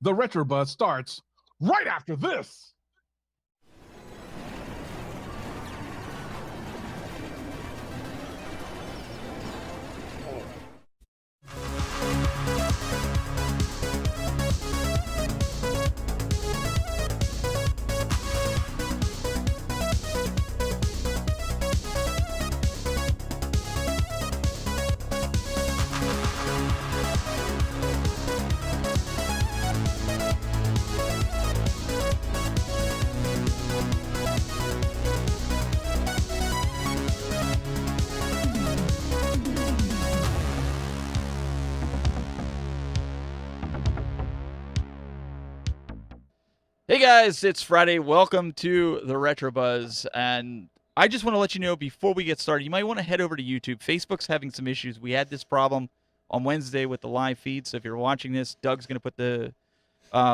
The Retro Buzz starts right after this. Hey guys, it's Friday. Welcome to the Retro Buzz, and I just want to let you know before we get started, you might want to head over to YouTube. Facebook's having some issues. We had this problem on Wednesday with the live feed, so if you're watching this, Doug's going to put the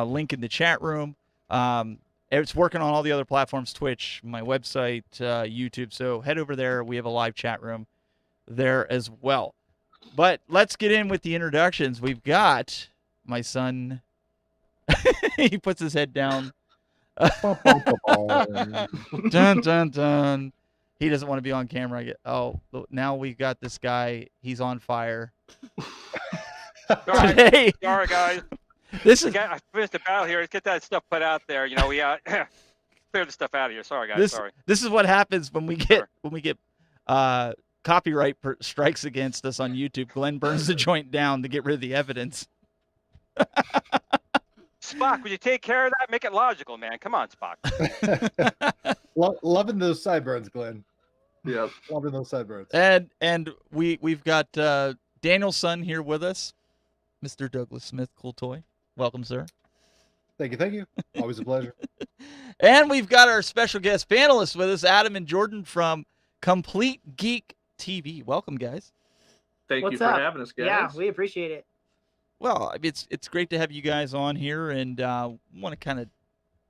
link in the chat room. It's working on all the other platforms, Twitch, my website, YouTube, so head over there. We have a live chat room there as well. But let's get in with the introductions. We've got my son... he puts his head down. Dun, dun, dun. He doesn't want to be on camera. Oh, now we've got this guy. He's on fire. Today, sorry guys. This is. I finished the battle here. Let's get that stuff put out there. You know, we clear the stuff out of here. Sorry guys. Sorry. This is what happens when we get copyright strikes against us on YouTube. Glen burns the joint down to get rid of the evidence. Spock, would you take care of that? Make it logical, man. Come on, Spock. Loving those sideburns, Glenn. Yeah, loving those sideburns. And we've got Daniel's son here with us, Mr. Douglas Smith, Cool Toy. Welcome, sir. Thank you. Always a pleasure. And we've got our special guest panelists with us, Adam and Jordan from CompleteGeekTV. Welcome, guys. Thank you for having us, guys. Yeah, we appreciate it. Well, it's great to have you guys on here, and want to kind of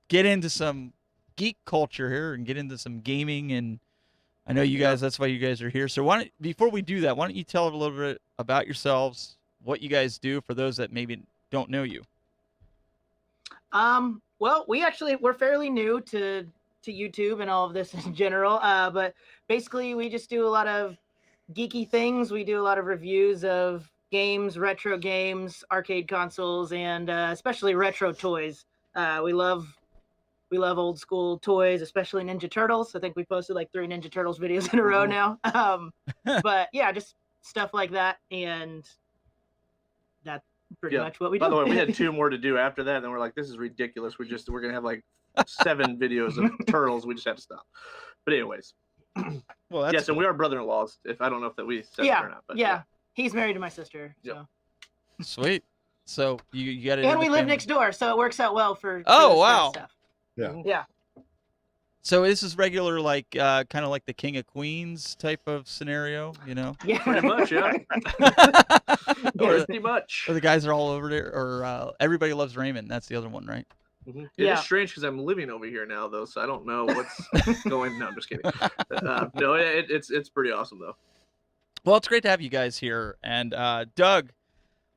get into some geek culture here and get into some gaming. And I know you guys, that's why you guys are here. So before we do that, why don't you tell a little bit about yourselves, what you guys do for those that maybe don't know you? Well, we're fairly new to YouTube and all of this in general. But basically we just do a lot of geeky things. We do a lot of reviews of games, retro games, arcade consoles, and especially retro toys. We love old school toys, especially Ninja Turtles. I think we posted like 3 Ninja Turtles videos in a row now. But yeah, just stuff like that, and that's pretty much what we do. By the way, we had 2 more to do after that, and then we're like, this is ridiculous. We're gonna have like 7 videos of turtles. We just have to stop. But anyways, well, that's yes, and we are brother-in-laws. If I don't know if that we said that or not, but yeah. He's married to my sister. So. Yep. Sweet. So you got it. And we live next door, so it works out well for wow. stuff. Yeah. So this is regular, like kind of like the King of Queens type of scenario, you know? Yeah. pretty much, yeah. Pretty much. Or the guys are all over there, or Everybody Loves Raymond. That's the other one, right? Mm-hmm. It is strange because I'm living over here now, though, so I don't know what's going. No, I'm just kidding. No, it's pretty awesome though. Well, it's great to have you guys here. And Doug,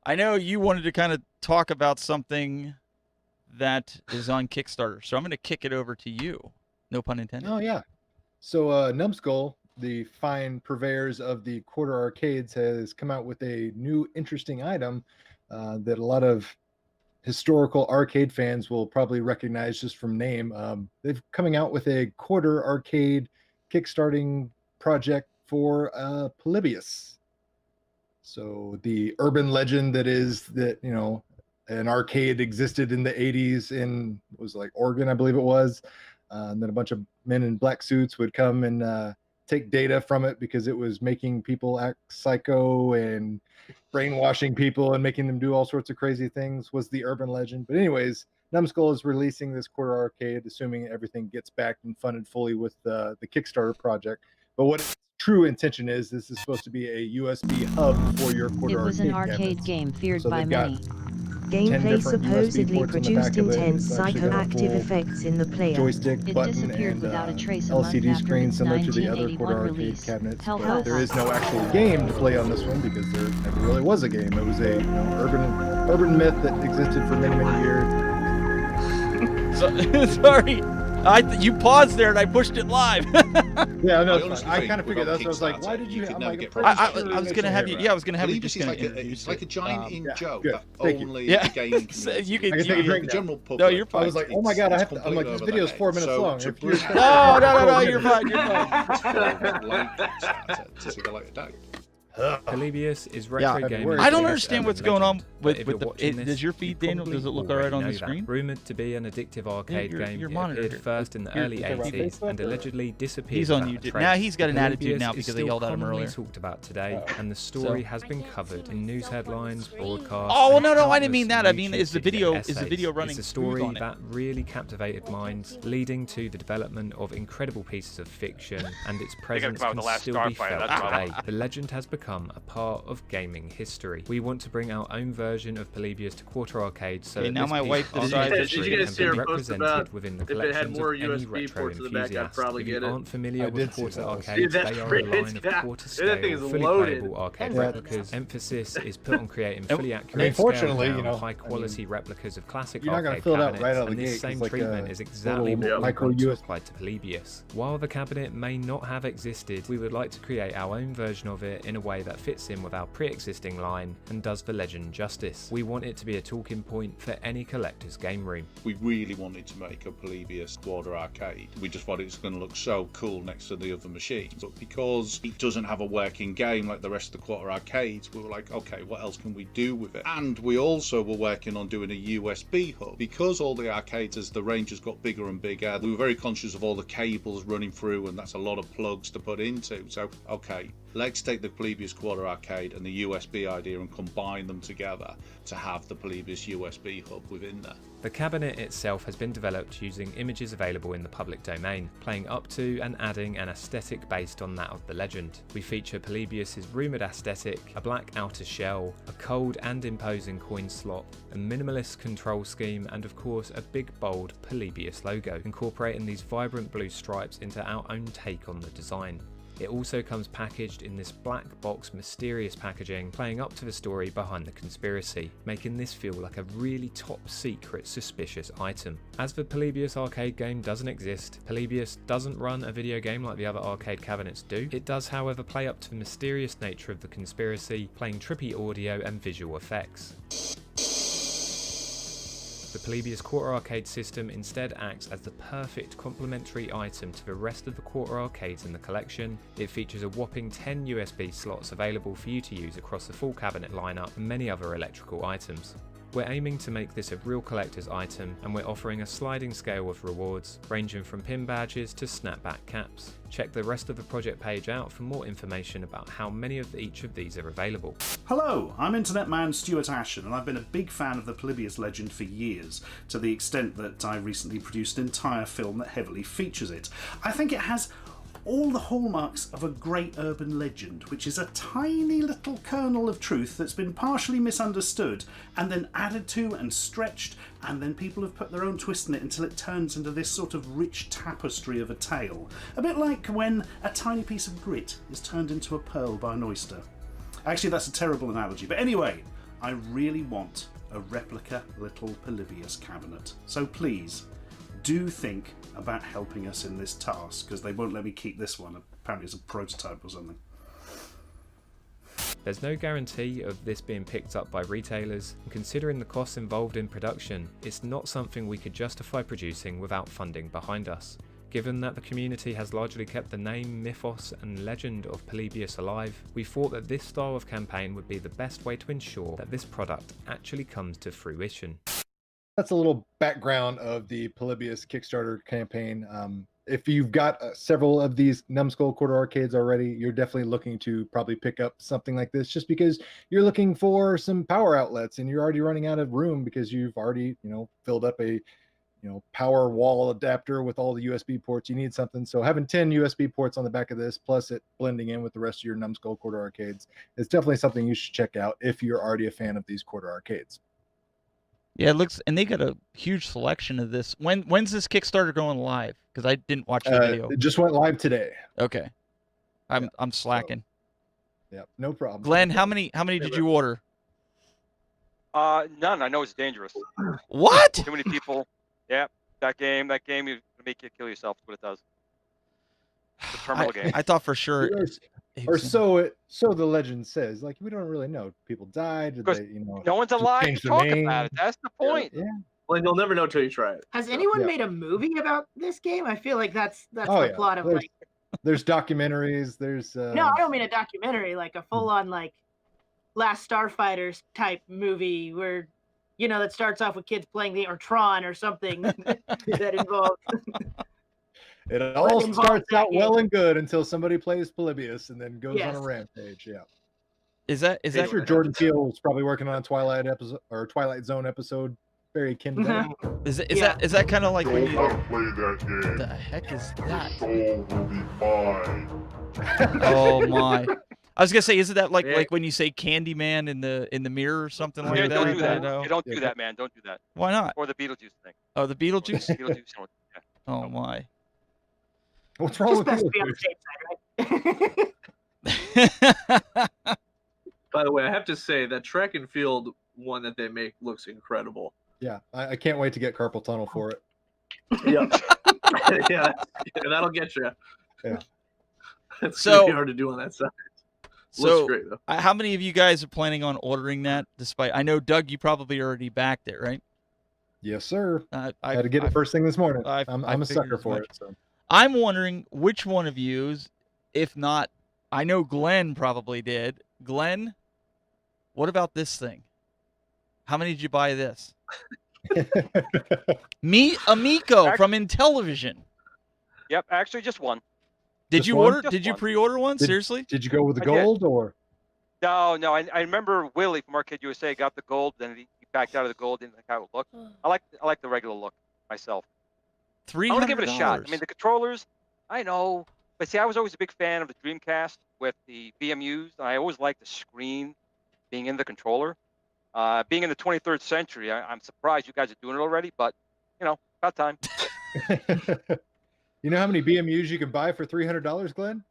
I know you wanted to kind of talk about something that is on Kickstarter, so I'm going to kick it over to you. No pun intended. Oh, yeah. So Numbskull, the fine purveyors of the quarter arcades, has come out with a new interesting item that a lot of historical arcade fans will probably recognize just from name. They're coming out with a quarter arcade kickstarting project for Polybius. So the urban legend that is that, you know, an arcade existed in the 80s in, it was like Oregon, I believe it was. And then a bunch of men in black suits would come and take data from it because it was making people act psycho and brainwashing people and making them do all sorts of crazy things, was the urban legend. But anyways, Numbskull is releasing this quarter arcade, assuming everything gets backed and funded fully with the Kickstarter project. But what its true intention is, this is supposed to be a USB hub for your quarter arcade. It was an arcade game feared by many. gameplay different USB supposedly ports on the back produced of it. intense It's actually got a psychoactive full effects in the player. joystick, It button, disappeared and without a trace a month LCD after screen its similar to the other 1981 quarter arcade release. cabinets. Help But us. there is no actual game to play on this one because there never really was a game. It was a urban myth that existed for many years. Sorry, you paused there and I pushed it live. Yeah, no, honestly I think kind of figured without that's what I was like, why Kickstarter, did you you? could I'm never like, get pretty I sure was this gonna have you. right. Yeah, I was gonna have you Believe just it's kind like of. it's like a giant in yeah, joke good. that Thank you. only Yeah. the gaming So community. you I can could. take a drink The now. general public. No, you're fine. I was like, oh my god, it's I'm like, completely this over video is their 4 head. minutes So long. to If you bring expect No, it to be you're 4 fine. minutes. You're fine. like Kickstarter to see the light of day. Polybius is retro Yeah. gaming. I don't biggest understand urban what's going on legend. But if with you're the. watching Does this, your you feed, Daniel? probably Does it look alright on already the know that. screen? Rumored to be an addictive arcade game, your it monitor. appeared first in the Here, early you talking about 80s and Facebook, or- allegedly disappeared. He's on without a YouTube. trace. Now he's got an attitude Polybius now is because they still yelled at him commonly earlier. talked about today, Oh. and the story has been covered in news headlines, broadcasts. Oh, well, and no, I didn't countless mean that. I mean, YouTube is the video essays. running It's a smooth story on it? that really captivated minds, leading to the development of incredible pieces of fiction, and its presence come out with can the last still be Starfighter, felt that's the today. problem. The legend has become a part of gaming history. We want to bring our own version of Polybius to quarter arcades, so Okay, that now this my piece wife of decided arcade that history Did you guys can see be our post represented about within the if it had collections more of any USB retro ports in the back, I'd enthusiast. probably If you get it. aren't familiar I with did see quarter those. arcades, Dude, that's they are a great. line of Yeah. quarter Dude, that thing scale, is fully loaded. playable arcade Yeah. replicas. Emphasis is put on creating fully I accurate, mean, fortunately, scaled you down, know, high quality replicas of classic you're not gonna arcade fill it out cabinets, right out of the and this gate. same It's like treatment a is exactly little what we micro want to USB. apply to Polybius. While the cabinet may not have existed, we would like to create our own version of it in a way that fits in with our pre-existing line and does the legend justice. We want it to be a talking point for any collector's game room. We really wanted to make a Polybius quarter arcade. We just thought it was going to look so cool next to the other machines. But because it doesn't have a working game like the rest of the quarter arcades, we were like, okay, what else can we do with it? And we also were working on doing a USB hub. Because all the arcades, as the range has got bigger and bigger, we were very conscious of all the cables running through, and that's a lot of plugs to put into. So, okay, let's take the Polybius quarter arcade and the USB idea and combine them together to have the Polybius USB hub within there. The cabinet itself has been developed using images available in the public domain, playing up to and adding an aesthetic based on that of the legend. We feature Polybius's rumoured aesthetic, a black outer shell, a cold and imposing coin slot, a minimalist control scheme, and of course a big bold Polybius logo, incorporating these vibrant blue stripes into our own take on the design. It also comes packaged in this black box mysterious packaging, playing up to the story behind the conspiracy, making this feel like a really top secret suspicious item. As the Polybius arcade game doesn't exist, Polybius doesn't run a video game like the other arcade cabinets do. It does however play up to the mysterious nature of the conspiracy, playing trippy audio and visual effects. The Polybius quarter arcade system instead acts as the perfect complementary item to the rest of the quarter arcades in the collection. It features a whopping 10 USB slots available for you to use across the full cabinet lineup and many other electrical items. We're aiming to make this a real collector's item, and we're offering a sliding scale of rewards, ranging from pin badges to snapback caps. Check the rest of the project page out for more information about how many of each of these are available. Hello, I'm Internet Man Stuart Ashen, and I've been a big fan of the Polybius legend for years, to the extent that I recently produced an entire film that heavily features it. I think it has all the hallmarks of a great urban legend, which is a tiny little kernel of truth that's been partially misunderstood and then added to and stretched, and then people have put their own twist in it until it turns into this sort of rich tapestry of a tale. A bit like when a tiny piece of grit is turned into a pearl by an oyster. Actually, that's a terrible analogy, but anyway, I really want a replica little Polybius cabinet. So please, do think about helping us in this task, because they won't let me keep this one. Apparently it's a prototype or something. There's no guarantee of this being picked up by retailers, and considering the costs involved in production, it's not something we could justify producing without funding behind us. Given that the community has largely kept the name, mythos and legend of Polybius alive, we thought that this style of campaign would be the best way to ensure that this product actually comes to fruition. That's a little background of the Polybius Kickstarter campaign. If you've got several of these Numbskull quarter arcades already, you're definitely looking to probably pick up something like this, just because you're looking for some power outlets and you're already running out of room because you've already, filled up a, power wall adapter with all the USB ports. You need something. So having 10 USB ports on the back of this, plus it blending in with the rest of your Numbskull quarter arcades, is definitely something you should check out if you're already a fan of these quarter arcades. Yeah, it looks, and they got a huge selection of this. When's this Kickstarter going live? Because I didn't watch the video. It just went live today. Okay, I'm slacking. Yeah, no problem. Glenn, how many did you order? None. I know it's dangerous. What? Too many people. Yeah, that game you make you kill yourself. That's what it does. It's a terminal game. I thought for sure. Or so the legend says. Like, we don't really know. People died. Did they, no one's alive to talk about it. That's the point. Yeah. Well, you'll never know till you try it. Has anyone made a movie about this game? I feel like that's the plot of like. There's documentaries. There's. No, I don't mean a documentary. Like a full-on like Last Starfighters type movie where, that starts off with kids playing or Tron or something that involves. It all starts out well and good until somebody plays Polybius and then goes on a rampage. Yeah. Is that sure Jordan Peele's probably working on a Twilight episode or Twilight Zone episode very akin to that. Is that kind of like when you play that game? What the heck is that? Soul will be mine. Oh my. I was gonna say, isn't that like when you say Candyman in the mirror or something like that? Don't do that. Don't do that, man. Don't do that. Why not? Or the Beetlejuice thing. Oh, the Beetlejuice? Beetlejuice. Yeah. Oh my. What's wrong with Beetlejuice? By the way, I have to say that track and field one that they make looks incredible. Yeah, I can't wait to get carpal tunnel for it. Yeah, yeah, that'll get you. Yeah, it's really hard to do on that side. Looks great though. How many of you guys are planning on ordering that? Despite, I know Doug, you probably already backed it, right? Yes, sir. I had to get it first thing this morning. I'm a sucker for it. So. I'm wondering which one of you, if not, I know Glenn probably did. Glenn, what about this thing? How many did you buy this? Amico from Intellivision. Yep, actually just one. Did you order? Did you pre-order one? Seriously? Did you go with the gold or? No. I remember Willie from Arcade USA got the gold, then he backed out of the gold. Didn't like how it looked. I like the regular look myself. $300. I want to give it a shot. I mean, the controllers, I know, but see, I was always a big fan of the Dreamcast with the VMUs. And I always liked the screen being in the controller. Being in the 23rd century, I'm surprised you guys are doing it already, but about time. You know how many BMUs you can buy for $300, Glenn?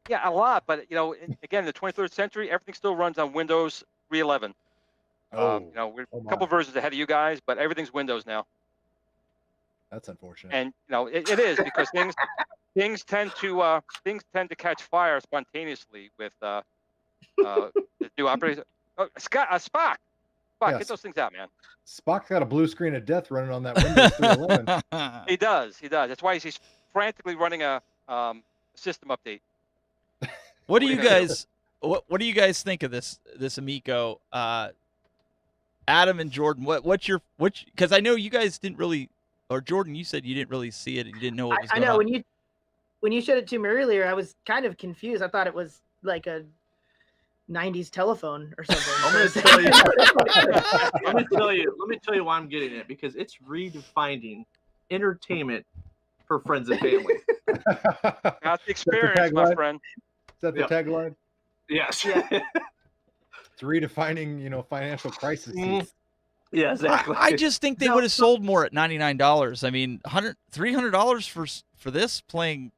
Yeah, a lot. But again, in the 23rd century, everything still runs on Windows 3.11. We're a couple versions ahead of you guys, but everything's Windows now. That's unfortunate. And it is because things tend to catch fire spontaneously with the new operating. Oh, Spock, yes. Get those things out, man. Spock's got a blue screen of death running on that Windows 3.11. He does. That's why he's frantically running a system update. What do you guys? What do you guys think of this Amico? Adam and Jordan, because I know you guys didn't really, or Jordan, you said you didn't really see it. You didn't know what was going on. I know when you showed it to me earlier, I was kind of confused. I thought it was like a 90s telephone or something. I'm going to tell you. Let me tell you why I'm getting it, because it's redefining entertainment for friends and family. Got the experience, my friend. Is that the tagline? Yes. Yeah. It's redefining, financial crises. Yeah, exactly. I just think they would have sold more at $99. I mean, $300 for this playing.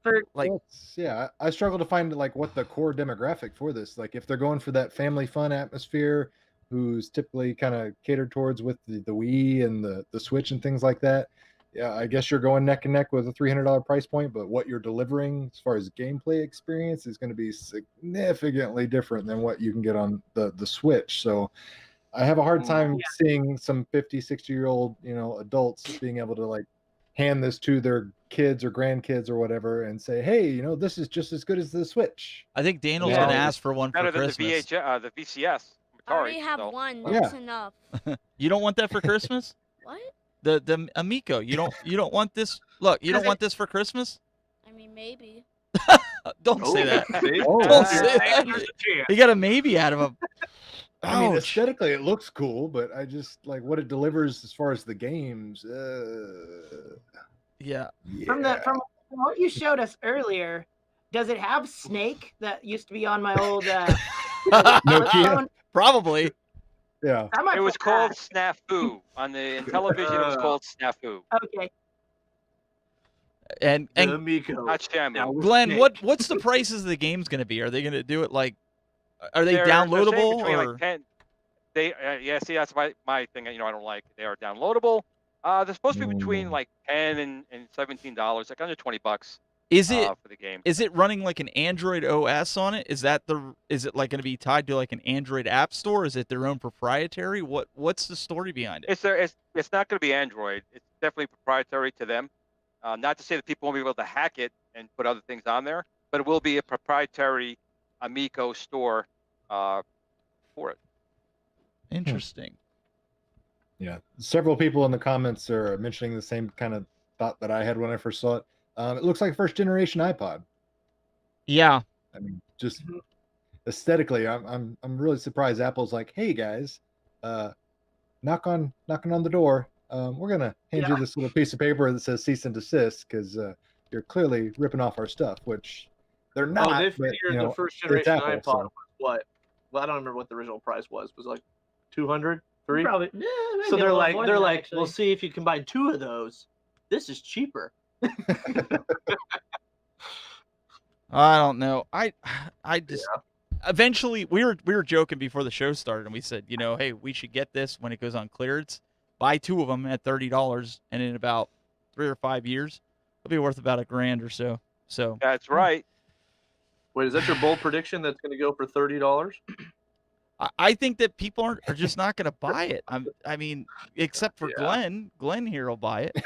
I struggle to find what the core demographic for this. Like if they're going for that family fun atmosphere, who's typically kind of catered towards with the Wii and the Switch and things like that. Yeah, I guess you're going neck and neck with a $300 price point, but what you're delivering as far as gameplay experience is going to be significantly different than what you can get on the Switch. So I have a hard time seeing some 50, 60-year-old, adults being able to hand this to their kids or grandkids or whatever and say, hey, this is just as good as the Switch. I think Daniel's going to ask for one for Christmas. Better than the VCS. I already have one. That's enough. You don't want that for Christmas? What? The Amico. You don't want this. Look, you don't want this for Christmas? I mean, maybe. Don't say that. Don't say that. You got a maybe out of him. I mean, aesthetically it looks cool, but I just what it delivers as far as the games. Yeah. From what you showed us earlier, does it have Snake that used to be on my old Nokia? Probably. Yeah. I might It was put called that. Snafu. On the in television, it was called Snafu, Okay. And The Amico. not Shamu. Now, with Glenn, Snake. what's the prices of the game's going to be? Are they going to do it like? Are they They're saying downloadable between or? like 10. They yeah. See, that's my thing. I don't like. They are downloadable. They're supposed to be between like $10 and $17, like under $20. Is it for the game? Is it running like an Android OS on it? Is it like going to be tied to like an Android app store? Is it their own proprietary? What's the story behind it? It's not going to be Android. It's definitely proprietary to them. Not to say that people won't be able to hack it and put other things on there, but it will be a proprietary Amico store for it. Interesting. Yeah, several people in the comments are mentioning the same kind of thought that I had when I first saw it. It looks like a first generation iPod. Yeah. I mean, just aesthetically, I'm really surprised Apple's like, hey guys, knocking on the door. We're gonna hand you this little piece of paper that says cease and desist because you're clearly ripping off our stuff, which they're not. Oh, they but, figured the first generation Apple, iPod so. was what? Well, I don't remember what the original price was. It was like 200, 3. Probably. Yeah, maybe So a they're little like, more than that, actually. we'll see if you combine 2 of those. This is cheaper. I don't know. I just eventually we were joking before the show started, and we said, hey, we should get this when it goes on clearance. Buy 2 of them at $30, and in about 3 or 5 years, it'll be worth about $1,000 or so. So that's right. Wait, is that your bold prediction? That's going to go for $30? I think that people are just not going to buy it. I mean, except for Glenn. Glenn here will buy it.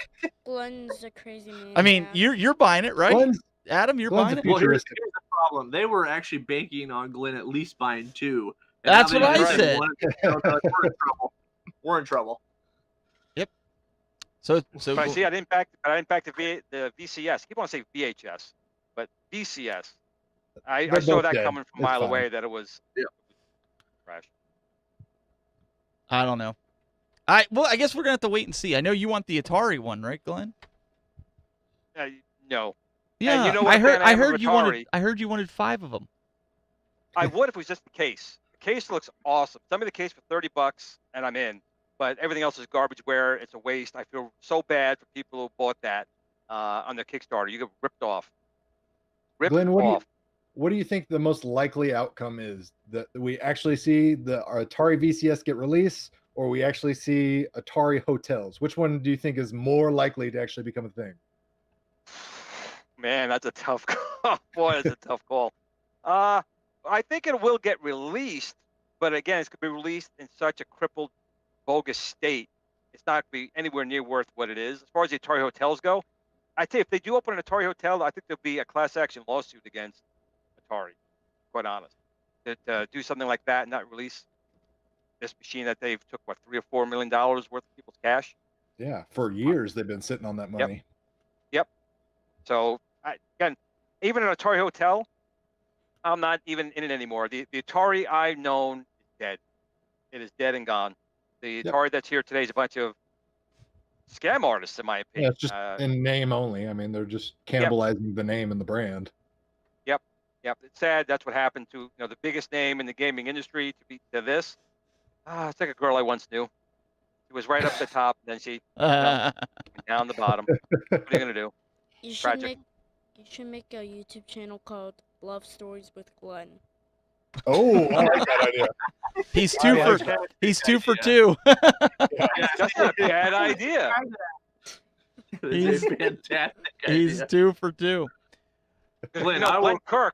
Glenn's a crazy man. I mean, you're buying it, right? Adam, you're Glenn's buying it. Well, here's the problem. They were actually banking on Glenn at least buying 2. And That's now what they I said. we're in trouble. We're in trouble. Yep. So But I see, I didn't back the VCS. Keep on saying VHS, but VCS. I saw that coming from a mile away that it was trash. I don't know. I guess we're gonna have to wait and see. I know you want the Atari one, right, Glenn? No. Yeah, and you know what, I heard you wanted 5 of them. I would if it was just the case. The case looks awesome. Send me the case for $30 and I'm in. But everything else is garbageware. It's a waste. I feel so bad for people who bought that on their Kickstarter. You get ripped off. Glenn, what do you think the most likely outcome is? That we actually see our Atari VCS get released, or we actually see Atari hotels? Which one do you think is more likely to actually become a thing? Man, that's a tough call. Boy, that's a tough call. I think it will get released, but again, it's going to be released in such a crippled, bogus state. It's not going to be anywhere near worth what it is. As far as the Atari hotels go, I tell you, if they do open an Atari hotel, I think there'll be a class action lawsuit against Atari, quite honest. To do something like that and not release this machine that they've took, what, $3 or $4 million worth of people's cash? Yeah, for years they've been sitting on that money. Yep. So, again, even an Atari hotel, I'm not even in it anymore. The Atari I've known is dead. It is dead and gone. The Atari that's here today is a bunch of scam artists, in my opinion. Yeah, it's just in name only. I mean, they're just cannibalizing the name and the brand. Yep. It's sad. That's what happened to the biggest name in the gaming industry to this. It's like a girl I once knew. She was right up the top, and then she down the bottom. What are you gonna do? You Tragic. should make a YouTube channel called Love Stories with Glenn. Oh, I like that idea. He's 2 for 2. That's not a bad idea. It's a fantastic He's idea. 2 for 2. Glenn, Glenn Kirk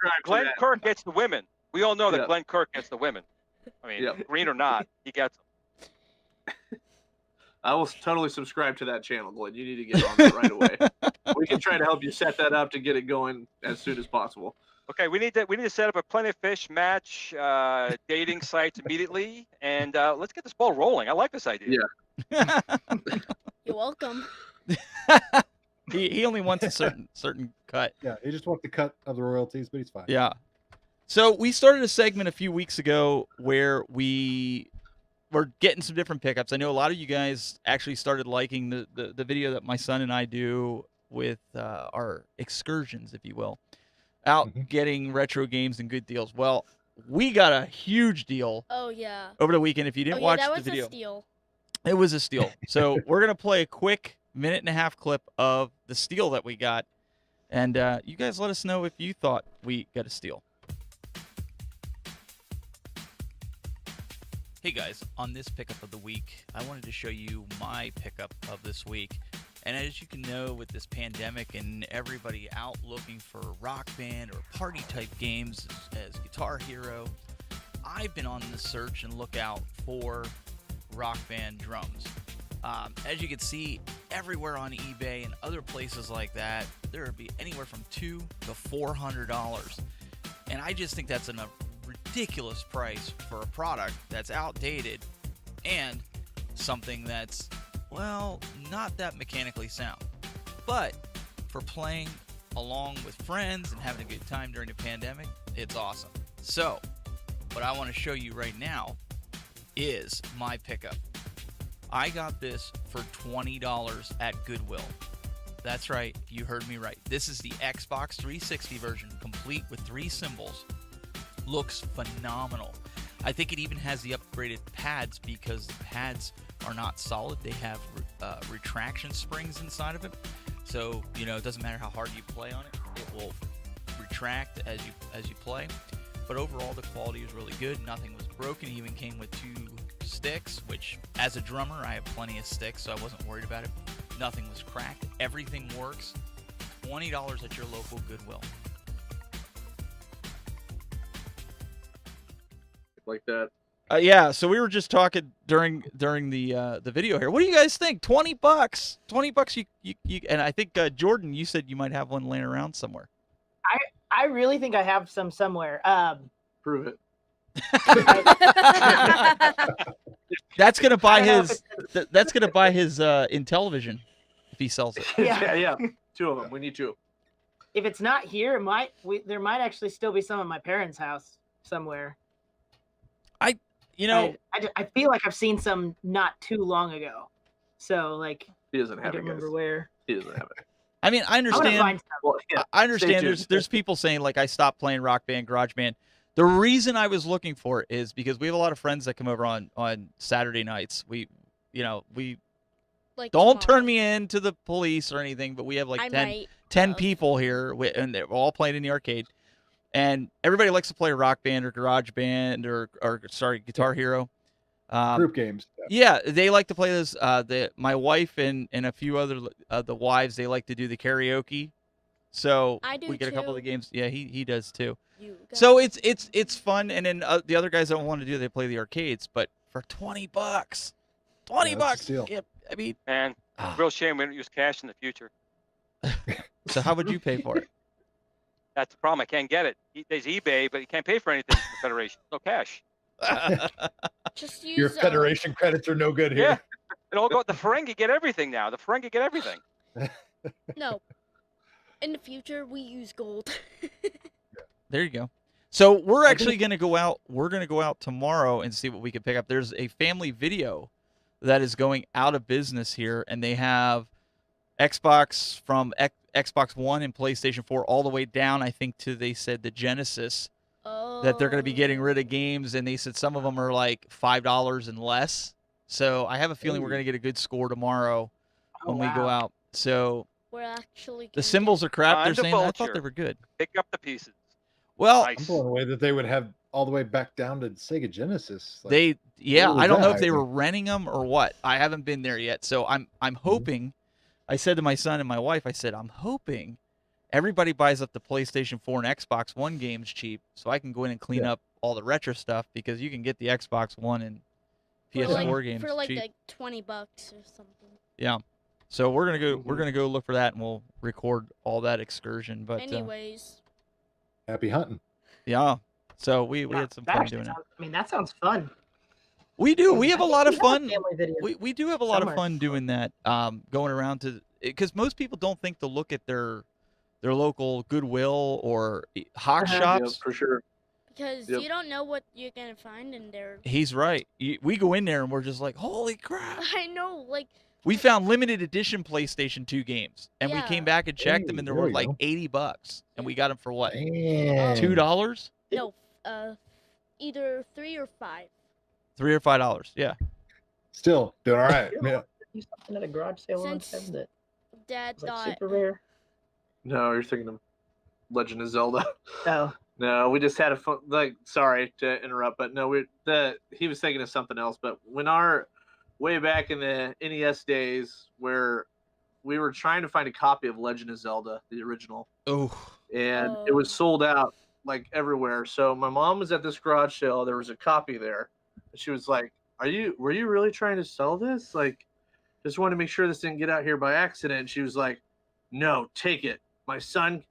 gets the women. We all know that Glenn Kirk gets the women. I mean, green or not, he gets them. I will totally subscribe to that channel, Glenn. You need to get on that right away. We can try to help you set that up to get it going as soon as possible. Okay, we need to set up a Plenty of Fish match dating sites immediately, and let's get this ball rolling. I like this idea. Yeah. You're welcome. He only wants a certain cut. Yeah, he just wants the cut of the royalties, but he's fine. Yeah. So we started a segment a few weeks ago where we were getting some different pickups. I know a lot of you guys actually started liking the video that my son and I do with our excursions, if you will, out getting retro games and good deals. Well, we got a huge deal Oh yeah. over the weekend. If you didn't watch that the was video, a steal. it was a steal. So we're gonna play a quick 1.5-minute clip of the steal that we got, and you guys let us know if you thought we got a steal. Hey guys, on this pickup of the week, I wanted to show you my pickup of this week. And as you can know, with this pandemic and everybody out looking for Rock Band or party type games as Guitar Hero, I've been on the search and lookout for Rock Band drums. As you can see, everywhere on eBay and other places like that, there would be anywhere from $200 to $400. And I just think that's a ridiculous price for a product that's outdated and something that's, well, not that mechanically sound. But for playing along with friends and having a good time during the pandemic, it's awesome. So, what I want to show you right now is my pickup. I got this for $20 at Goodwill. That's right, you heard me right. This is the Xbox 360 version, complete with 3 cymbals. Looks phenomenal. I think it even has the upgraded pads because the pads are not solid. They have retraction springs inside of it. So, you know, it doesn't matter how hard you play on it. It will retract as you play. But overall, the quality is really good. Nothing was broken. It even came with 2 sticks, which as a drummer, I have plenty of sticks, so I wasn't worried about it. Nothing was cracked. Everything works. $20 at your local Goodwill. Like that. Yeah, so we were just talking during the video here. What do you guys think? $20, $20. You and I think Jordan, you said you might have one laying around somewhere. I really think I have some somewhere. Prove it. That's gonna buy his. That's gonna buy his Intellivision if he sells it. Yeah. 2 of them. We need 2. If it's not here, there might actually still be some at my parents' house somewhere. I feel like I've seen some not too long ago. So like He doesn't I have don't it, guys. remember where. He doesn't have it. I mean, I I'm gonna understand. find some. Well, yeah. I understand. Stay tuned. There's people saying like I stopped playing Rock Band, Garage Band. The reason I was looking for it is because we have a lot of friends that come over on Saturday nights. We Like don't tomorrow. turn me in to the police or anything, but we have like I 10 might 10 have. people here, and they're all playing in the arcade. And everybody likes to play Rock Band or Garage Band or Guitar Hero. Group games. Yeah, they like to play this. My wife and a few other the wives, they like to do the karaoke. So I do we get a couple of too. the games. Yeah, he does too. You guys. So it's fun. And then the other guys don't want to do. They play the arcades, but for $20, $20 that's a bucks. steal. Yeah, I mean, Man, real shame we don't use cash in the future. so how would you pay for it? That's the problem. I can't get it. There's eBay, but you can't pay for anything in the Federation. No cash. Just use Your Federation credits are no good here. Yeah. And all go the Ferengi get everything now. The Ferengi get everything. No. In the future, we use gold. There you go. So we're actually going to go out. We're going to go out tomorrow and see what we can pick up. There's a family video that is going out of business here, and they have Xbox from Xbox One and PlayStation 4 all the way down, I think, to, they said, the Genesis, that they're going to be getting rid of games, and they said some of them are like $5 and less. So I have a feeling we're going to get a good score tomorrow when we go out. So We're actually the symbols are crap. They're Find a saying I thought vulture. they were good. Pick up the pieces. Well, Nice. I'm blown away that they would have all the way back down to Sega Genesis. Like, I what was don't know that? if they were renting them or what. I haven't been there yet. So I'm hoping. I said to my son and my wife, I said, I'm hoping everybody buys up the PlayStation 4 and Xbox One games cheap, so I can go in and clean up all the retro stuff, because you can get the Xbox One and PS4 games for like cheap. $20 or something. Yeah. So we're gonna go look for that, and we'll record all that excursion. But Anyways, Happy hunting. yeah. So we had some That fun actually doing it. sounds, I mean, that sounds fun. We do. We have a I think lot of we have a fun. family video We do have a lot of somewhere. fun doing that. Going around to, because most people don't think to look at their local Goodwill or Hawk Uh-huh. Yeah, shops. for sure. because Yep. you don't know what you're gonna find in there. He's right. We go in there and we're just like, holy crap! I know, like We found limited edition PlayStation 2 games, and we Yeah. came back and checked them, and they There were you like go. $80, and we got them for what? Damn. $2? no, either 3 or 5. $3 or $5. Yeah. Still doing all right. Yeah. Do something at a garage sale one Since time that Dad was like thought. super rare. No, you're thinking of Legend of Zelda. Oh, No, we just had a fun. Like, sorry to interrupt, but no, he was thinking of something else. But when way back in the NES days, where we were trying to find a copy of Legend of Zelda, the original, Oh. and it was sold out like everywhere. So my mom was at this garage sale. There was a copy there. And she was like, were you really trying to sell this? Like, just wanted to make sure this didn't get out here by accident. And she was like, no, take it. My son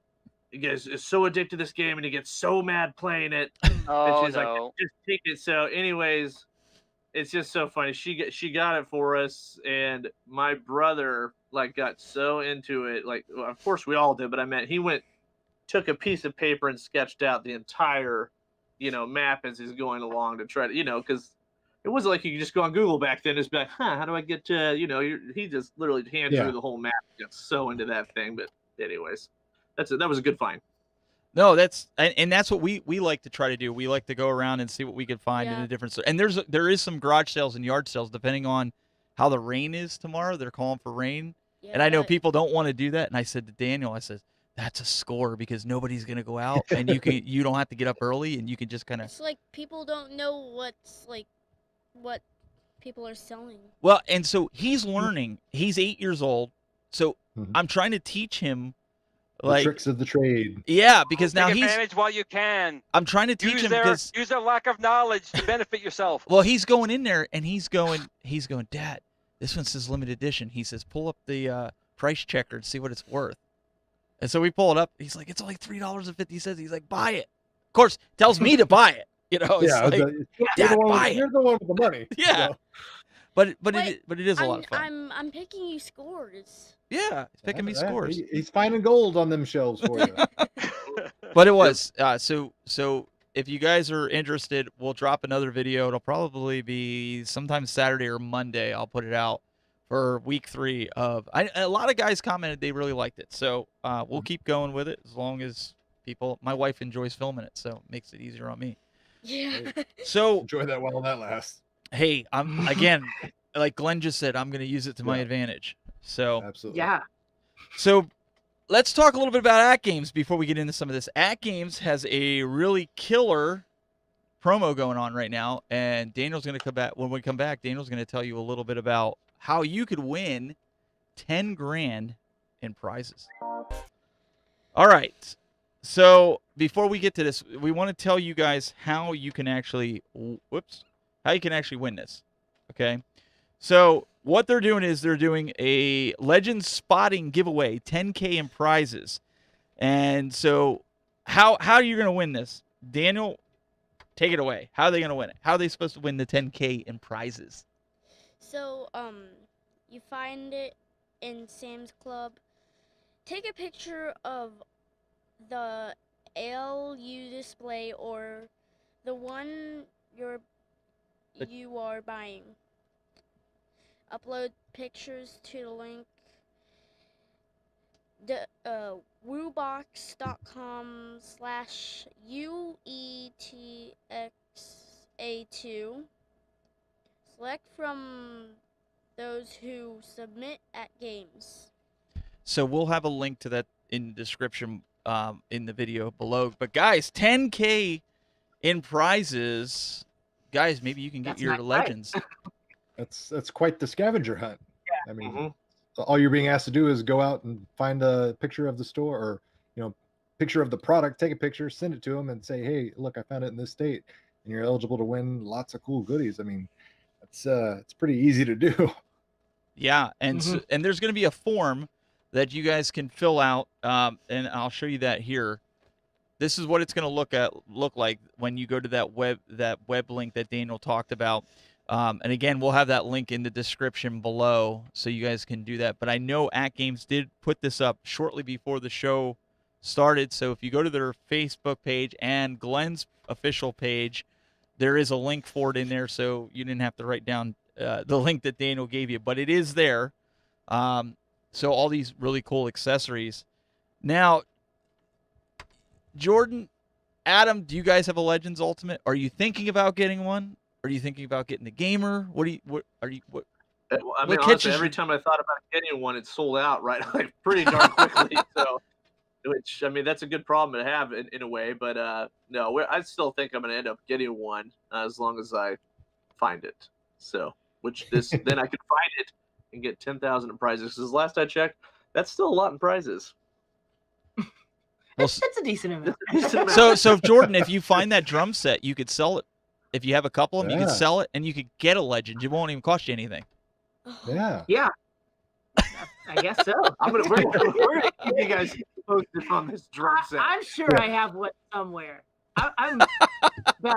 is so addicted to this game and he gets so mad playing it. Oh, and she's no. like, just take it. So anyways, it's just so funny. She got it for us, and my brother like got so into it. Like, well, of course we all did, but I meant he took a piece of paper and sketched out the entire, map as he's going along to try to, because it wasn't like you could just go on Google back then. It's like, how do I get to, he just literally drew the whole map. Got so into that thing. But anyways, that was a good find. No, that's what we like to try to do. We like to go around and see what we can find in a different store. And there is some garage sales and yard sales depending on how the rain is tomorrow. They're calling for rain. Yeah, and I know people don't want to do that. And I said to Daniel, I said, that's a score because nobody's going to go out and you don't have to get up early and you can just kind of. It's like people don't know what people are selling. Well, and so he's learning. He's 8 years old. So I'm trying to teach him the tricks of the trade. Yeah, because now Take advantage while you can. I'm trying to teach him because use their lack of knowledge to benefit yourself. Well, he's going in there and he's going, Dad, this one says limited edition. He says, pull up the price checker and see what it's worth. And so we pull it up. He's like, it's only $3.50. He's like, buy it. Of course, tells me to buy it. Dad, buy it. You're the one with the money. Yeah. But it is a lot of fun. I'm picking you scores. Yeah, he's picking me scores. He's finding gold on them shelves for you. But it was so if you guys are interested, we'll drop another video. It'll probably be sometime Saturday or Monday. I'll put it out for week 3 of. A lot of guys commented they really liked it, so we'll keep going with it as long as people. My wife enjoys filming it, so it makes it easier on me. Yeah. So enjoy that while that lasts. Hey, I'm again, like Glenn just said, I'm going to use it to my advantage. So absolutely. Yeah. So let's talk a little bit about At Games before we get into some of this. At Games has a really killer promo going on right now, and Daniel's going to come back. When we come back, Daniel's going to tell you a little bit about how you could win 10 grand in prizes. All right. So before we get to this, we want to tell you guys how you can actually win this. Okay. So what they're doing is they're doing a legend spotting giveaway, 10K in prizes. And so how are you going to win this? Daniel, take it away. How are they going to win it? How are they supposed to win the 10K in prizes? So, you find it in Sam's Club. Take a picture of the LU display or the one you are buying. Upload pictures to the link. The woobox.com/UETXA2. Select from those who submit at games. So we'll have a link to that in the description in the video below. But guys, 10K in prizes. Guys, maybe you can get your legends. That's quite the scavenger hunt. Yeah. I mean, all you're being asked to do is go out and find a picture of the store or, picture of the product, take a picture, send it to them and say, hey, look, I found it in this state. And you're eligible to win lots of cool goodies. I mean, it's pretty easy to do. Yeah. And and there's going to be a form that you guys can fill out. And I'll show you that here. This is what it's going to look like when you go to that web link that Daniel talked about. And again, we'll have that link in the description below so you guys can do that. But I know At Games did put this up shortly before the show started. So if you go to their Facebook page and Glen's official page, there is a link for it in there. So you didn't have to write down the link that Daniel gave you, but it is there. So all these really cool accessories. Now, Jordan, Adam, do you guys have a Legends Ultimate? Are you thinking about getting one? Are you thinking about getting the gamer? What are you? Well, I mean, What honestly, catches every your- time I thought about getting one, it sold out right, like pretty darn quickly. So, which I mean, that's a good problem to have in a way. But no, I still think I'm going to end up getting one as long as I find it. So, then I could find it and get 10,000 in prizes. Because last I checked, that's still a lot in prizes. That's a decent amount. So Jordan, if you find that drum set, you could sell it. If you have a couple of them, you could sell it, and you could get a Legend. It won't even cost you anything. Yeah. Yeah. I guess so. We're gonna keep you guys posted on this drum set. I'm sure I have one somewhere. I'm about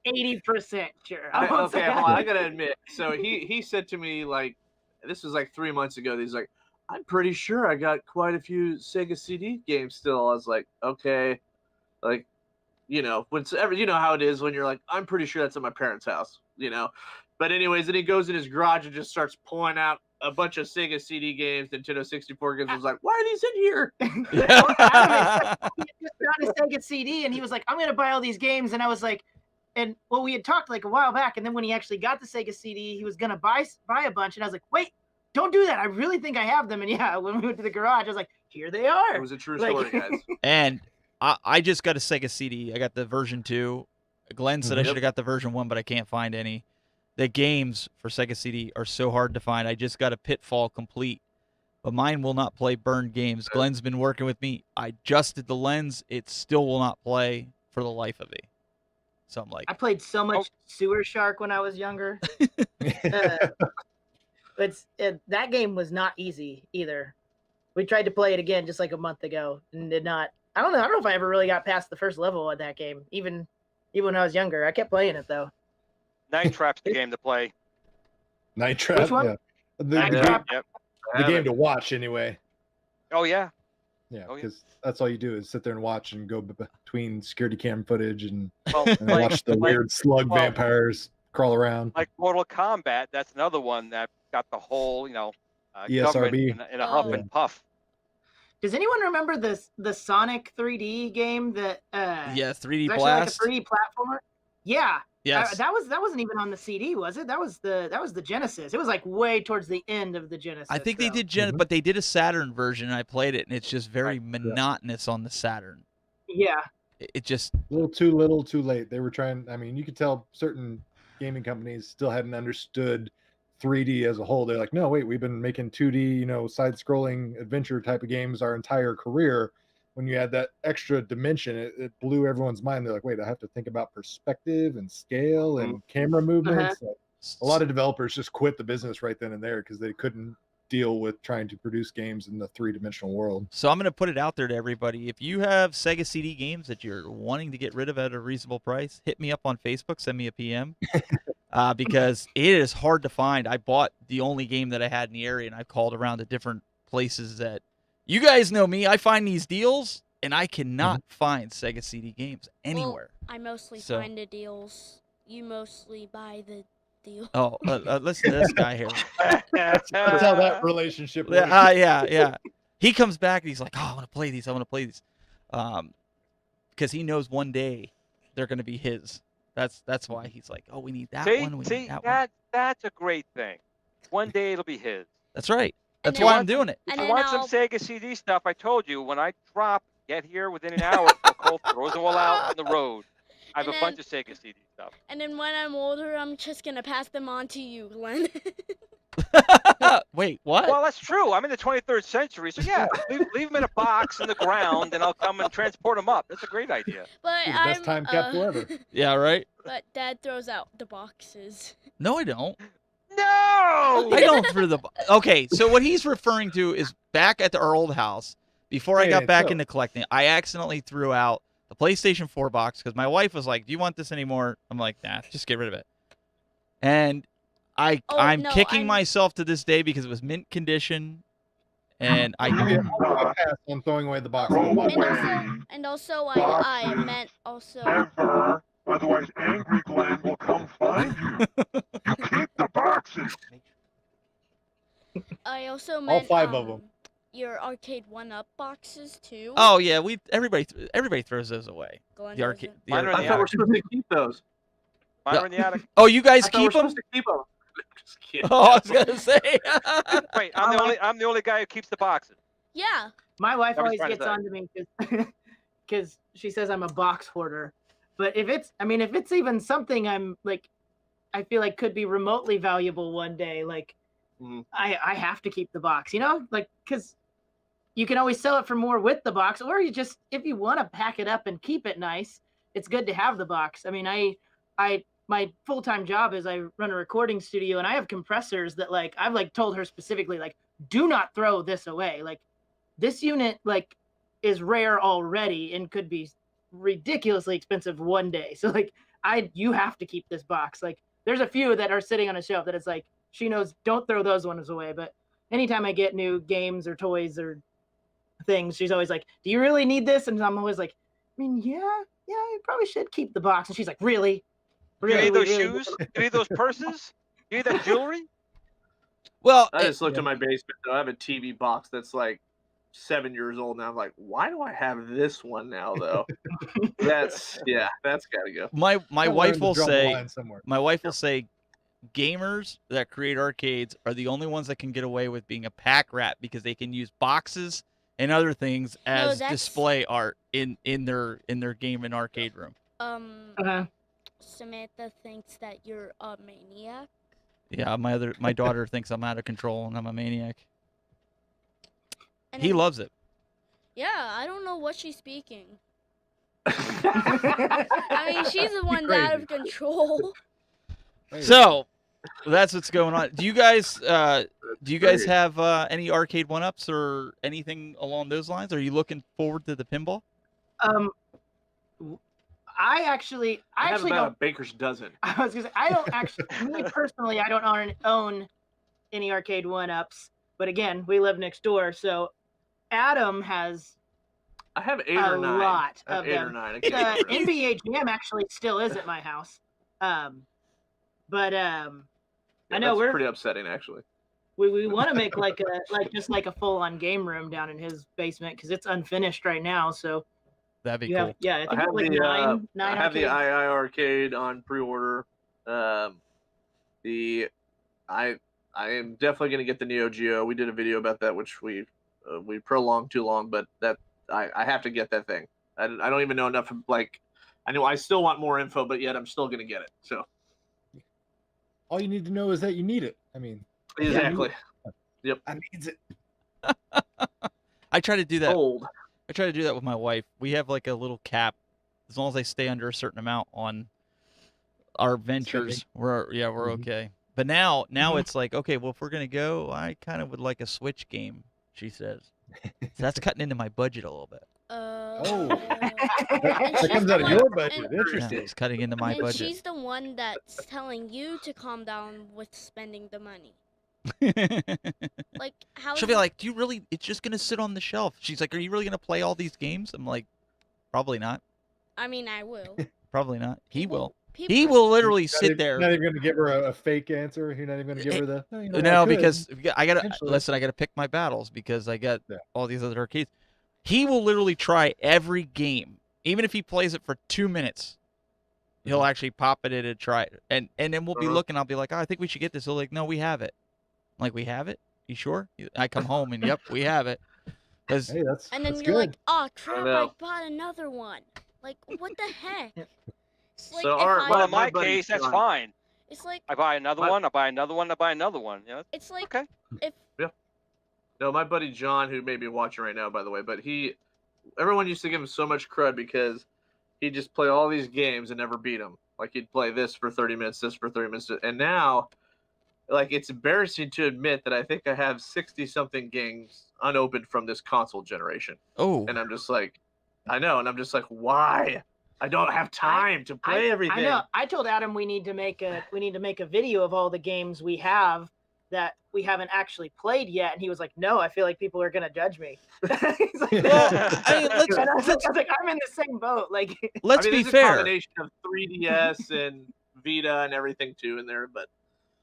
80% sure. Okay, hold on. I gotta admit. So he said to me, like, this was like 3 months ago. He's like, I'm pretty sure I got quite a few Sega CD games still. I was like, okay, like, whenever, you know how it is when you're like, I'm pretty sure that's at my parents' house, But anyways, then he goes in his garage and just starts pulling out a bunch of Sega CD games, Nintendo 64 games. I was like, why are these in here? He just got a Sega CD and he was like, I'm going to buy all these games. And I was like, we had talked like a while back. And then when he actually got the Sega CD, he was going to buy a bunch. And I was like, wait, don't do that. I really think I have them. And yeah, when we went to the garage, I was like, here they are. It was a true story, guys. And I just got a Sega CD. I got the version 2. Glenn said I should have got the version 1, but I can't find any. The games for Sega CD are so hard to find. I just got a Pitfall Complete, but mine will not play burned games. Glenn's been working with me. I adjusted the lens. It still will not play for the life of me. So I'm like, I played so much Sewer Shark when I was younger. That game was not easy either. We tried to play it again just like a month ago and did not. I don't know if I ever really got past the first level of that game, even when I was younger. I kept playing it though. Night Trap's the game to play. Night Trap? Which one? Yeah. Night Trap, yep. The game to watch anyway. Oh, yeah. Yeah, because that's all you do is sit there and watch and go between security cam footage and watch the weird slug vampires crawl around. Like Mortal Kombat, that's another one that got the whole, ESRB government in a huff and puff. Does anyone remember the Sonic 3D game that? Yeah, 3D was Blast. Like a 3D platformer. Yeah. Yes. That wasn't even on the CD, was it? That was the Genesis. It was like way towards the end of the Genesis. I think they did but they did a Saturn version, and I played it, and it's just very monotonous on the Saturn. Yeah. It just a little too little, too late. They were trying. I mean, you could tell certain gaming companies still hadn't understood 3D as a whole. They're like, no, wait, we've been making 2D, side-scrolling adventure type of games our entire career. When you add that extra dimension, it blew everyone's mind. They're like, wait, I have to think about perspective and scale and camera movements. A lot of developers just quit the business right then and there because they couldn't deal with trying to produce games in the 3-dimensional world. So I'm going to put it out there to everybody. If you have Sega CD games that you're wanting to get rid of at a reasonable price, hit me up on Facebook, send me a PM, because it is hard to find. I bought the only game that I had in the area, and I've called around to different places that you guys know me. I find these deals, and I cannot find Sega CD games anywhere. Well, I mostly find the deals. You mostly buy the deal. Oh, listen to this guy here. That's how that relationship works. Yeah. He comes back and he's like, "Oh, I want to play these. I want to play these," because he knows one day they're going to be his. That's why he's like, "Oh, we need that one. We need that one." That's a great thing. One day it'll be his. That's right. That's why I'm doing it. If you want some Sega CD stuff, I told you, when I get here within an hour, Cole throws them all out on the road. I have a bunch of Sega CD stuff. And then when I'm older, I'm just going to pass them on to you, Glenn. Wait, what? Well, that's true. I'm in the 23rd century, so yeah, leave them in a box in the ground, and I'll come and transport them up. That's a great idea. But best time capsule ever. Yeah, right? But Dad throws out the boxes. No, I don't. No! I don't throw the... Okay, so what he's referring to is back at our old house, before I got back into collecting, I accidentally threw out the PlayStation 4 box because my wife was like, "Do you want this anymore?" I'm like, "Nah, just get rid of it." And I'm kicking myself to this day because it was mint condition, and I'm throwing away the box. And also, I meant also. Never. Otherwise, Angry Glen will come find you. You keep the boxes. I also meant all 5 of them. your arcade 1-up boxes too? Oh yeah, everybody throws those away. Glen The arcade. doesn't. Mine are in I the thought we're attic. supposed to keep those. Mine are in the attic. Oh, you guys I thought we're keep them? supposed to keep them. Just kidding. Oh, I was gonna say. Wait, I'm the only guy who keeps the boxes. Yeah. My wife I was always trying to gets say. on to me because she says I'm a box hoarder. But if it's even something I'm like, I feel like could be remotely valuable one day, like I have to keep the box, you know, like because you can always sell it for more with the box, or you just if you want to pack it up and keep it nice, it's good to have the box. I mean, I my full-time job is I run a recording studio, and I have compressors that like I've like told her specifically like do not throw this away, like this unit like is rare already and could be ridiculously expensive one day. So like you have to keep this box. Like there's a few that are sitting on a shelf that it's like she knows don't throw those ones away. But anytime I get new games or toys or things, she's always like, do you really need this? And I'm always like, I mean, yeah, you probably should keep the box. And she's like, really? You need those really? shoes? You need those purses? You need that jewelry? Well, I just looked in my basement. Though. I have a TV box that's like 7 years old now. I'm like, why do I have this one now though? that's gotta go. my wife will say somewhere. my wife will say gamers that create arcades are the only ones that can get away with being a pack rat because they can use boxes and other things as display art in their game and arcade room. Samantha thinks that you're a maniac. Yeah, my daughter thinks I'm out of control and I'm a maniac. And He loves it. Yeah, I don't know what she's speaking. I mean, she's the one that's out of control. So that's what's going on. Do you guys have any arcade 1-ups or anything along those lines? Are you looking forward to the pinball? I actually have about don't. a baker's dozen. I was gonna say I don't actually. Me personally, I don't own any arcade 1-ups. But again, we live next door, so Adam has. I have 8 or 9. A lot I have of 8 them. or 9. The NBA Jam actually still is at my house. I know that's we're pretty upsetting actually. we want to make like a full-on game room down in his basement because it's unfinished right now. So that'd be you cool. have, yeah, I think I have like the nine I have the arcades. II arcade on pre-order. I am definitely going to get the Neo Geo. We did a video about that, which we prolonged too long, but that I have to get that thing. I don't even know enough. Like, I know I still want more info, but yet I'm still going to get it. So all you need to know is that you need it. I mean, exactly. Yep. I needs it. I try to do that. Old. I try to do that with my wife. We have like a little cap. As long as I stay under a certain amount on our ventures, we're okay. But now it's like, okay, well, if we're gonna go, I kind of would like a Switch game. She says, so that's cutting into my budget a little bit. That comes out of your budget. Interesting. Yeah, it's cutting into my and budget. she's the one that's telling you to calm down with spending the money. Like how? She'll be like, "Do you really? It's just gonna sit on the shelf." She's like, "Are you really gonna play all these games?" I'm like, "Probably not. I mean, I will. Probably not. He will. People, He will literally You're sit there." not even going to give her a fake answer. You're not even going to give her the. "Oh, you know, I No, could." because I gotta Potentially. listen. I gotta pick my battles because I got Yeah. all these other arcades. He will literally try every game, even if he plays it for 2 minutes. He'll actually pop it in and try it, and then we'll be looking. I'll be like, "Oh, I think we should get this." He'll like, "No, we have it." I'm like, "We have it? You sure?" I come home and yep, we have it. Hey, that's and then that's you're good. like, "Oh crap! I know. bought another one." Like, what the heck? It's like So if our- I, Well, in My my buddy case, that's John. fine. it's like I buy another My- one. I buy another one. I buy another one. You know, it's like okay. if No, my buddy John, who may be watching right now, by the way, but everyone used to give him so much crud because he'd just play all these games and never beat them. Like he'd play this for 30 minutes, this for 30 minutes, and now, like it's embarrassing to admit that I think I have 60-something games unopened from this console generation, Oh, and I'm just like, I know, and I'm just like, why? I don't have time to play everything. I know. I told Adam we need to make a video of all the games we have that we haven't actually played yet, and he was like, "No, I feel like people are gonna judge me." He's like, well, I mean, and I was like, I'm in the same boat. Like, let's I mean, be there's fair. a combination of 3DS and Vita and everything too in there, but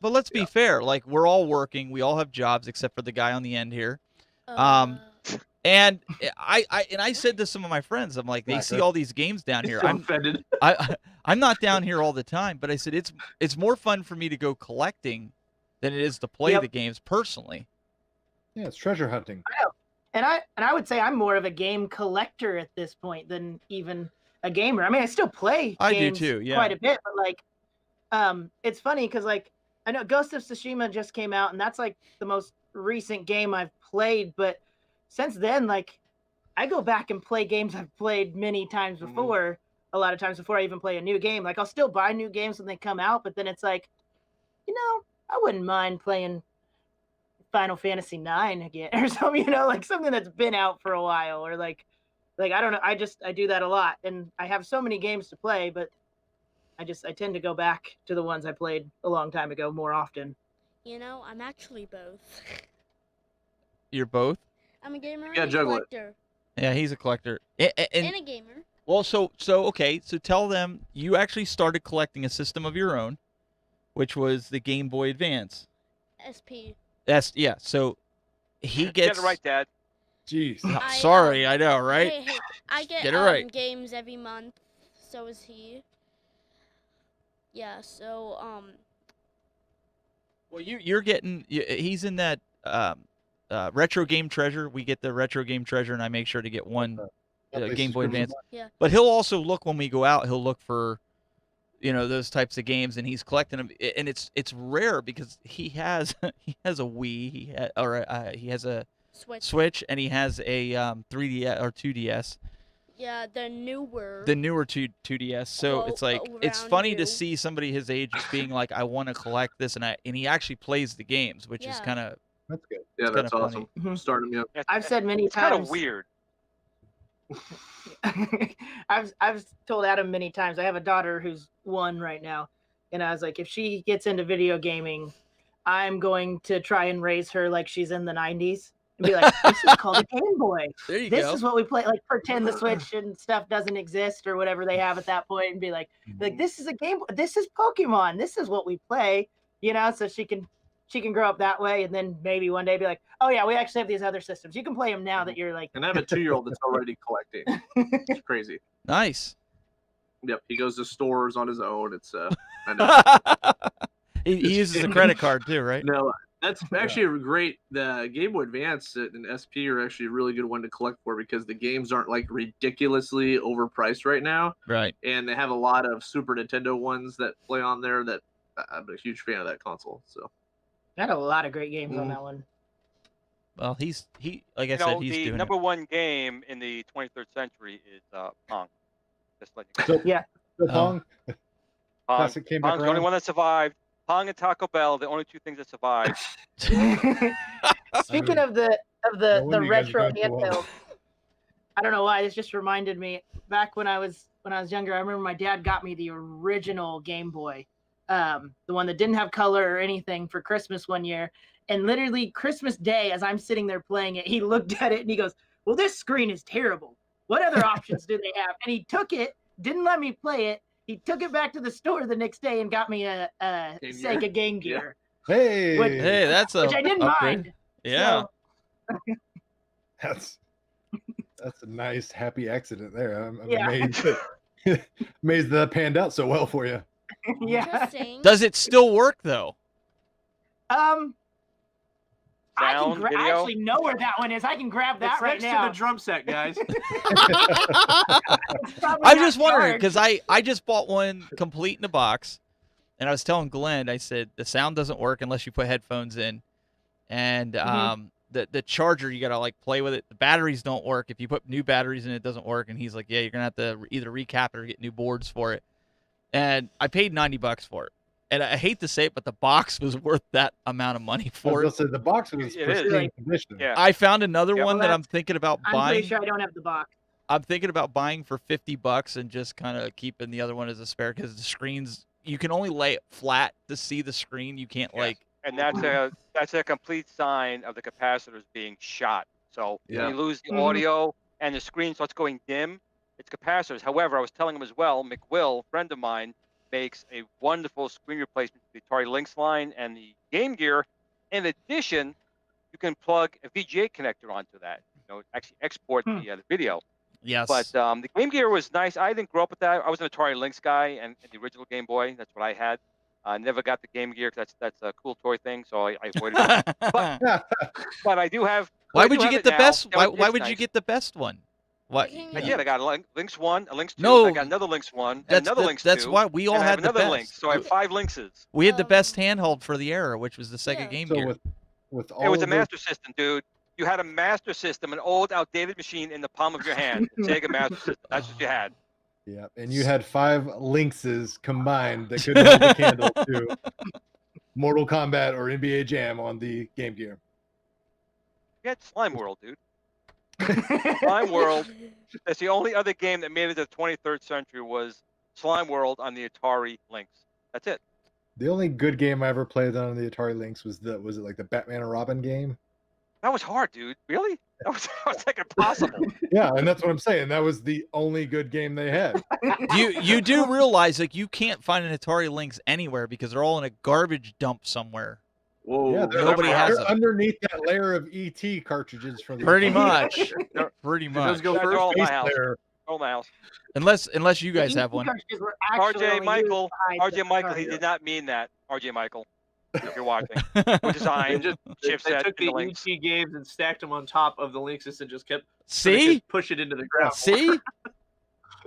But let's be fair. Like we're all working. We all have jobs except for the guy on the end here. Um, And I said to some of my friends, I'm like, they see all these games down here. So offended. I'm not down here all the time, but I said it's more fun for me to go collecting than it is to play the games personally. Yeah, it's treasure hunting. I know. And I would say I'm more of a game collector at this point than even a gamer. I mean, I still play games quite a bit, but like it's funny because like I know Ghost of Tsushima just came out, and that's like the most recent game I've played, but since then, like, I go back and play games I've played many times before, a lot of times before I even play a new game. Like, I'll still buy new games when they come out, but then it's like, you know, I wouldn't mind playing Final Fantasy IX again or something, you know, like something that's been out for a while, or like I don't know. I do that a lot, and I have so many games to play, but I tend to go back to the ones I played a long time ago more often. You know, I'm actually both. You're both? I'm a gamer Yeah, and a collector. Yeah, he's a collector. And a gamer. Well, so okay, so tell them you actually started collecting a system of your own, which was the Game Boy Advance. SP. Yeah. So he gets. Get it right, Dad. Jeez. Sorry, I know, right? Hey, I get it right. games every month. So is he. Yeah. So Well, you're getting. He's in that. Retro Game Treasure. We get the Retro Game Treasure, and I make sure to get one Game Boy Advance. Yeah. But he'll also look when we go out. He'll look for, those types of games, and he's collecting them. And it's rare because he has a Wii, he has a Switch, and he has a 3DS or 2DS. Yeah, the newer 2DS. So it's like it's funny to see somebody his age being like, I want to collect this, and he actually plays the games, which is kind of. That's good. Yeah, that's awesome. Starting me up. I've said many it's times. Kind of weird. I've told Adam many times. I have a daughter who's 1 right now, and I was like, if she gets into video gaming, I'm going to try and raise her like she's in the 90s and be like, this is called a Game Boy. There you this go. is what we play. Like, pretend the Switch and stuff doesn't exist or whatever they have at that point, and be like, this is a Game Boy. This is Pokemon. This is what we play. So she can grow up that way, and then maybe one day be like, oh yeah, we actually have these other systems. You can play them now that you're like. And I have a 2-year-old that's already collecting. It's crazy. Nice. Yep, he goes to stores on his own. It's I know. he uses a credit card too, right? No, that's actually a great. The Game Boy Advance and SP are actually a really good one to collect for because the games aren't like ridiculously overpriced right now. Right. And they have a lot of Super Nintendo ones that play on there. That I'm a huge fan of that console. So. Got a lot of great games on that one. Well, he like I said, he's the doing number one game in the 23rd century is Pong. Just let you So, know. Yeah. So Pong. Classic came back Pong's the only around. one that survived. Pong and Taco Bell, the only 2 things that survived. Speaking of the No wonder you guys retro have gone so well. handheld, I don't know why this just reminded me. Back when I was younger, I remember my dad got me the original Game Boy. The one that didn't have color or anything for Christmas one year. And literally Christmas Day, as I'm sitting there playing it, he looked at it and he goes, well, this screen is terrible. What other options do they have? And he took it, didn't let me play it. He took it back to the store the next day and got me a Sega Game Gear. Yeah. Hey. Hey, that's which I didn't mind. Yeah. So, That's a nice happy accident there. I'm Yeah. amazed that panned out so well for you. yeah. Just saying. Does it still work though? Sound, I video? actually know where that one is. I can grab that It's right next now. to the drum set, guys. It's probably I'm not just wondering charged. because I just bought one complete in a box, and I was telling Glenn, I said the sound doesn't work unless you put headphones in, and the charger you gotta like play with it. The batteries don't work if you put new batteries in. It doesn't work, and he's like, yeah, you're gonna have to either recap it or get new boards for it. And I paid $90 for it. And I hate to say it, but the box was worth that amount of money for it. So the box was It is. pristine condition. Yeah. I found another Yeah, one well, that I'm thinking about I'm buying. pretty sure I don't have the box. I'm thinking about buying for $50 and just kind of keeping the other one as a spare because the screens you can only lay it flat to see the screen. You can't Yes. like. And that's a complete sign of the capacitors being shot. So Yeah. when you lose the audio and the screen starts going dim, it's capacitors. However, I was telling him as well, McWill, friend of mine, makes a wonderful screen replacement for the Atari Lynx line and the Game Gear. In addition, you can plug a VGA connector onto that. Actually export the video. Yes. But the Game Gear was nice. I didn't grow up with that. I was an Atari Lynx guy and the original Game Boy. That's what I had. I never got the Game Gear because that's a cool toy thing, so I avoided it. But I do have. Why I would do you have get it the now. best? You know, Why it's would you nice. get the best one? What? I did. I got a Lynx 1, a Lynx 2. No. I got another Lynx 1, and another Lynx 2. That's why we all and I have had the another best. Lynx. So I have 5 Lynxes. We had the best handheld for the era, which was the Sega Game So Gear. with all It was a of those- Master System, dude. You had a Master System, an old, outdated machine in the palm of your hand. Sega Master System. That's what you had. Yeah, and you had 5 Lynxes combined that could hold the candle to Mortal Kombat or NBA Jam on the Game Gear. You had Slime World, dude. Slime World. That's the only other game that made it to the 23rd century was Slime World on the Atari Lynx. That's it. The only good game I ever played on the Atari Lynx was it like the Batman and Robin game? That was hard, dude. Really? That was like impossible. Yeah, and that's what I'm saying. That was the only good game they had. You do realize like you can't find an Atari Lynx anywhere because they're all in a garbage dump somewhere. Whoa. Yeah, Nobody has they're them. underneath that layer of ET cartridges from the Pretty Atari. much. Pretty Let's much. go They're first. all in my Space house. layer. All in my house. Unless you guys have one. RJ Michael. RJ Michael. He did not mean that. RJ Michael. If you're watching. We're designed. They Chipset took in the the Lynx. ET games and stacked them on top of the Lynxes and just kept See? push it into the ground. See?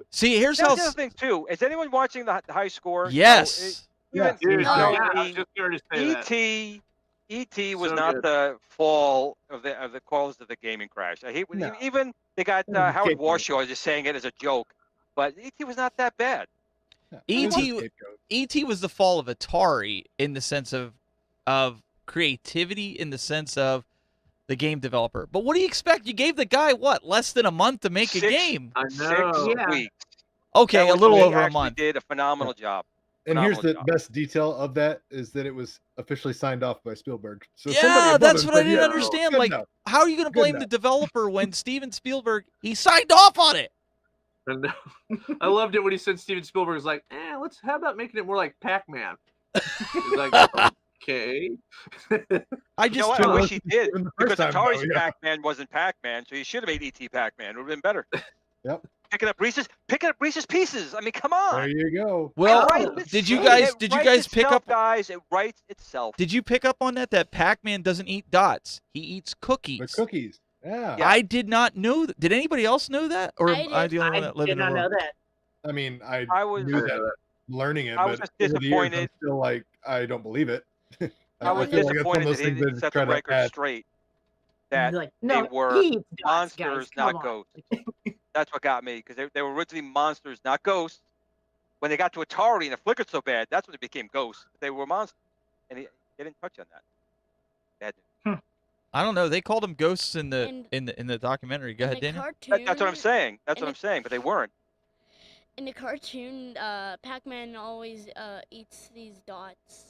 See, here's how. That's the other thing too. Is anyone watching the high score? Yes. Even, Dude, No. no, Yeah. I was just going to say that. E.T. was So not good. the fall of the cause of the gaming crash. I hate when No. even they got Yeah, Howard scapegoat. Warshaw just saying it as a joke, but E.T. was not that bad. Yeah, E.T. it was a scapegoat. E.T. was the fall of Atari in the sense of creativity, in the sense of the game developer. But what do you expect? You gave the guy what, less than a month to make a 6 game? I 6 know. Yeah. weeks. Okay, That a was little when he over a actually month. Did a phenomenal job. And here's the Phenomenal job. best detail of that is that it was officially signed off by Spielberg. So Yeah, somebody above that's him what I said, didn't "Yeah, understand. good Like, enough." how are you going to Good blame the enough. developer when Steven Spielberg, he signed off on it? And I loved it when he said Steven Spielberg was like, how about making it more like Pac-Man? He's like, okay. I You know just what? I Well, wish he did even the first because time, Atari's though, yeah. Pac-Man wasn't Pac-Man, so he should have made E.T. Pac-Man. It would have been better. Yep. Picking up Reese's Pieces. I mean, come on. There you go. well, It did you writes guys pick itself, up guys? It writes itself. Did you pick up on that Pac-Man doesn't eat dots? He eats cookies. The cookies. Yeah. Yeah. I did not know that. Did anybody else know that? Or I am I did. the only one I that lived did in the not know world? that. I mean, I was- knew that learning it, I was but just over the years, I'm disappointed. still like, I don't believe it. I was feel like that's one disappointed of those that he things didn't set try the to record add. straight. That Like, no, they were he eats dots, guys. monsters, Come not on. ghosts. That's what got me because they were originally monsters, not ghosts. When they got to Atari and it flickered so bad, that's when it became ghosts. They were monsters, and they didn't touch on that. Bad. I don't know. They called them ghosts in the And- in the documentary. Go ahead, In the Daniel. cartoon, That's what I'm saying. That's and what I'm saying. But they weren't. in the cartoon, Pac-Man always eats these dots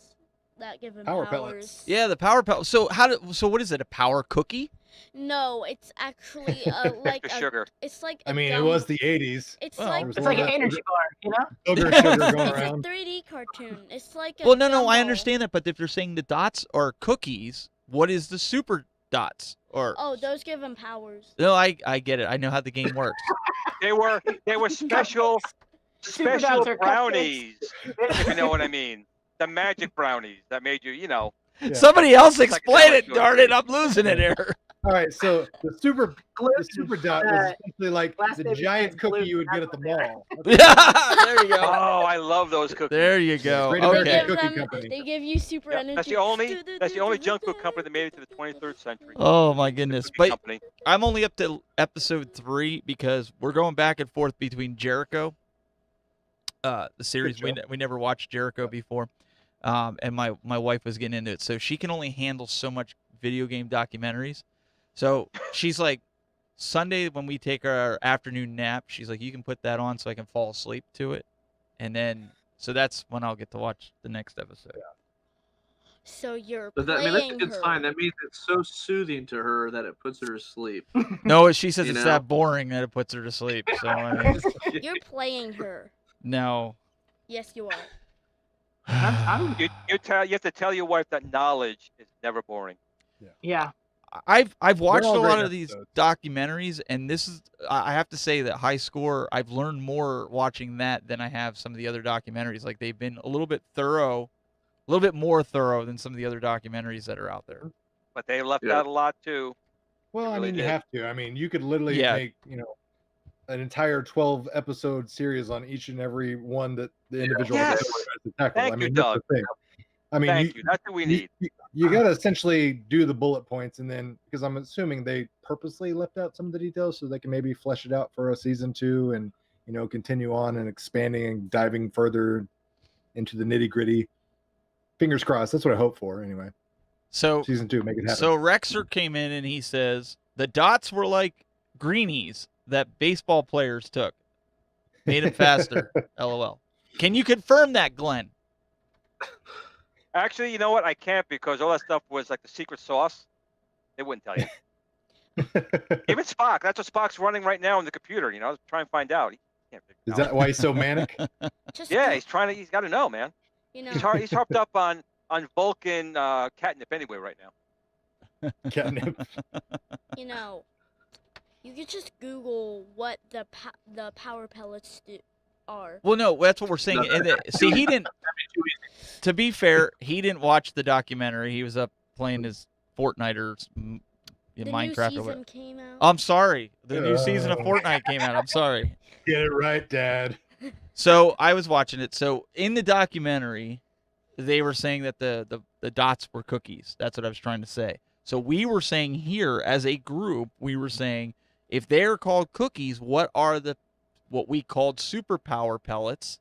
that give him Power powers. pellets. Yeah, the power pellet. So so what is it? A power cookie? No, it's actually like The a, sugar. it's like I a mean, it gum- was the 80s. It's Well, like There was It's a like lot an of energy bar, you know? sugar going it's around. a 3D cartoon. It's like a Well, no, I gumball. understand that, but if they're saying the dots are cookies, what is the super dots? Or Oh, those give him powers. no, I get it. I know how the game works. They were special Super special dots are cupcakes. brownies. If you know what I mean. The magic brownies that made you, Yeah. Somebody else Like explain it, a darn it! I'm losing it here. All right, so the super Gluten, dot was essentially like last the baby giant says cookie gluten, you would get that's at the what they are. mall. Yeah, there you go. Oh, I love those cookies. There you go. Great They American Okay. give Cookie them. Company. They give you super Yeah, energy. that's the only junk food company that made it to the 23rd century. Oh my goodness! Cookie But company. I'm only up to episode 3 because we're going back and forth between Jericho, the series show. we never watched Jericho before, and my wife was getting into it, so she can only handle so much video game documentaries. So she's like, Sunday when we take our afternoon nap, she's like, you can put that on so I can fall asleep to it, and then so that's when I'll get to watch the next episode. So you're But that, I playing mean, that's a good her. sign. That means it's so soothing to her that it puts her to sleep. No, she says You it's know? that boring that it puts her to sleep. So I mean, You're playing her. no. Yes, you are. I don't You have to tell your wife that knowledge is never boring. Yeah. I've watched a all lot great of these episodes. documentaries, and this is I have to say that High Score, I've learned more watching that than I have some of the other documentaries. Like they've been a little bit more thorough than some of the other documentaries that are out there. But they left Yeah. out a lot too. Well, They I really mean, you did. have to. I mean, you could literally Yeah. make, an entire 12 episode series on each and every one that the individual Yes. episode has to tackle. Thank I you, mean, that's Doug. the thing. I mean, Thank you. That's what we need. You got to essentially do the bullet points, and then because I'm assuming they purposely left out some of the details so they can maybe flesh it out for a season 2 and continue on and expanding and diving further into the nitty gritty. Fingers crossed. That's what I hope for anyway. So Season 2, make it happen. So Rexer came in and he says the dots were like greenies that baseball players took, made them faster. LOL. Can you confirm that, Glenn? Actually, you know what? I can't because all that stuff was like the secret sauce. They wouldn't tell you. Even Spock. That's what Spock's running right now on the computer. Try and find out. He can't figure it Is out. that why he's so manic? Just Yeah, go- he's trying to. He's got to know, man. He's harped up on Vulcan catnip anyway right now. Catnip. You could just Google what the power pellets are. Well, no, that's what we're saying. No, And see, he didn't. To be fair, he didn't watch the documentary. He was up playing his Fortnite or The Minecraft new or season whatever. came out. I'm sorry. The new season of Fortnite came out. I'm sorry. Get it right, Dad. So I was watching it. So in the documentary, they were saying that the dots were cookies. That's what I was trying to say. So we were saying here as a group, we were saying if they're called cookies, what we called superpower pellets?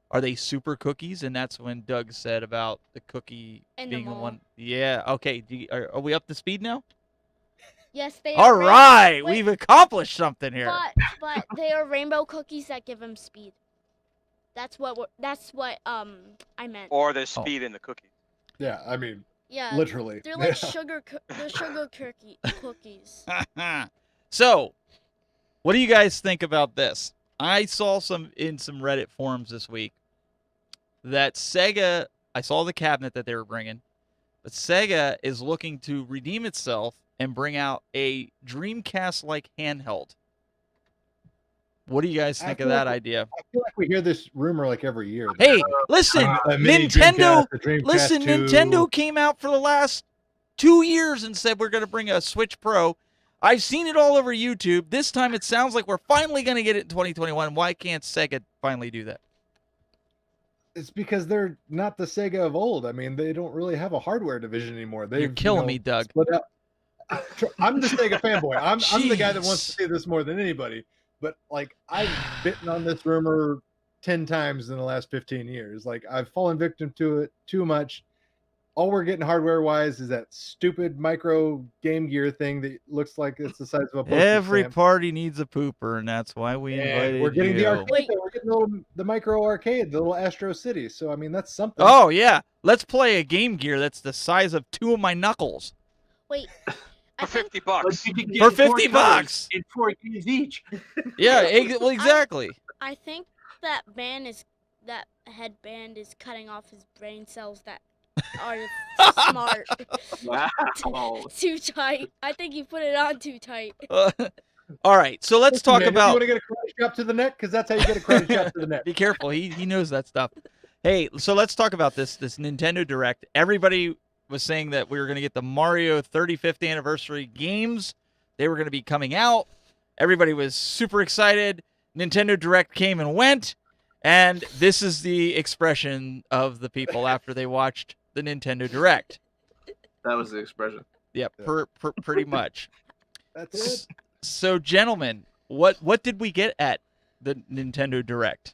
Are they super cookies? And that's when Doug said about the cookie In the being the mall. one. Yeah. Okay. Are we up to speed now? Yes, they All are. right. Wait, We've accomplished something here. but they are rainbow cookies that give them speed. That's what I meant. Or there's speed in the cookies. Yeah, I mean, Yeah, literally. they're like the sugar cookies. So, what do you guys think about this? I saw in some Reddit forums this week that Sega, I saw the cabinet that they were bringing, but Sega is looking to redeem itself and bring out a Dreamcast-like handheld. What do you guys think of that idea? I feel like we hear this rumor like every year. Hey, listen, A mini Nintendo. Dreamcast, a Dreamcast Listen, 2. Nintendo came out for the last 2 years and said we're going to bring a Switch Pro. I've seen it all over YouTube. This time it sounds like we're finally going to get it in 2021. Why can't Sega finally do that? It's because they're not the Sega of old. I mean, they don't really have a hardware division anymore. You're killing me, Doug. split up. I'm the Sega fanboy. I'm the guy that wants to see this more than anybody. But like, I've bitten on this rumor 10 times in the last 15 years. Like, I've fallen victim to it too much. All we're getting hardware-wise is that stupid micro Game Gear thing that looks like it's the size of a postage Every stamp. party needs a pooper, and that's why we And invited we're getting you. the arcade. We're getting the micro arcade, the little Astro City. So I mean, that's something. Oh yeah, let's play a Game Gear that's the size of 2 of my knuckles. Wait, For $50. For $50 in 4 games each. Yeah, well, exactly. I think that headband is cutting off his brain cells that are smart. Wow. Too tight. I think you put it on too tight. All right, so let's talk Man, about. You want to get a karate chop to the neck? Because that's how you get a karate chop to the neck. Be careful. He knows that stuff. Hey, so let's talk about this Nintendo Direct. Everybody was saying that we were going to get the Mario 35th anniversary games. They were going to be coming out. Everybody was super excited. Nintendo Direct came and went. And this is the expression of the people after they watched the Nintendo Direct. That was the expression. Yep, pretty much. That's it. So, gentlemen, what did we get at the Nintendo Direct?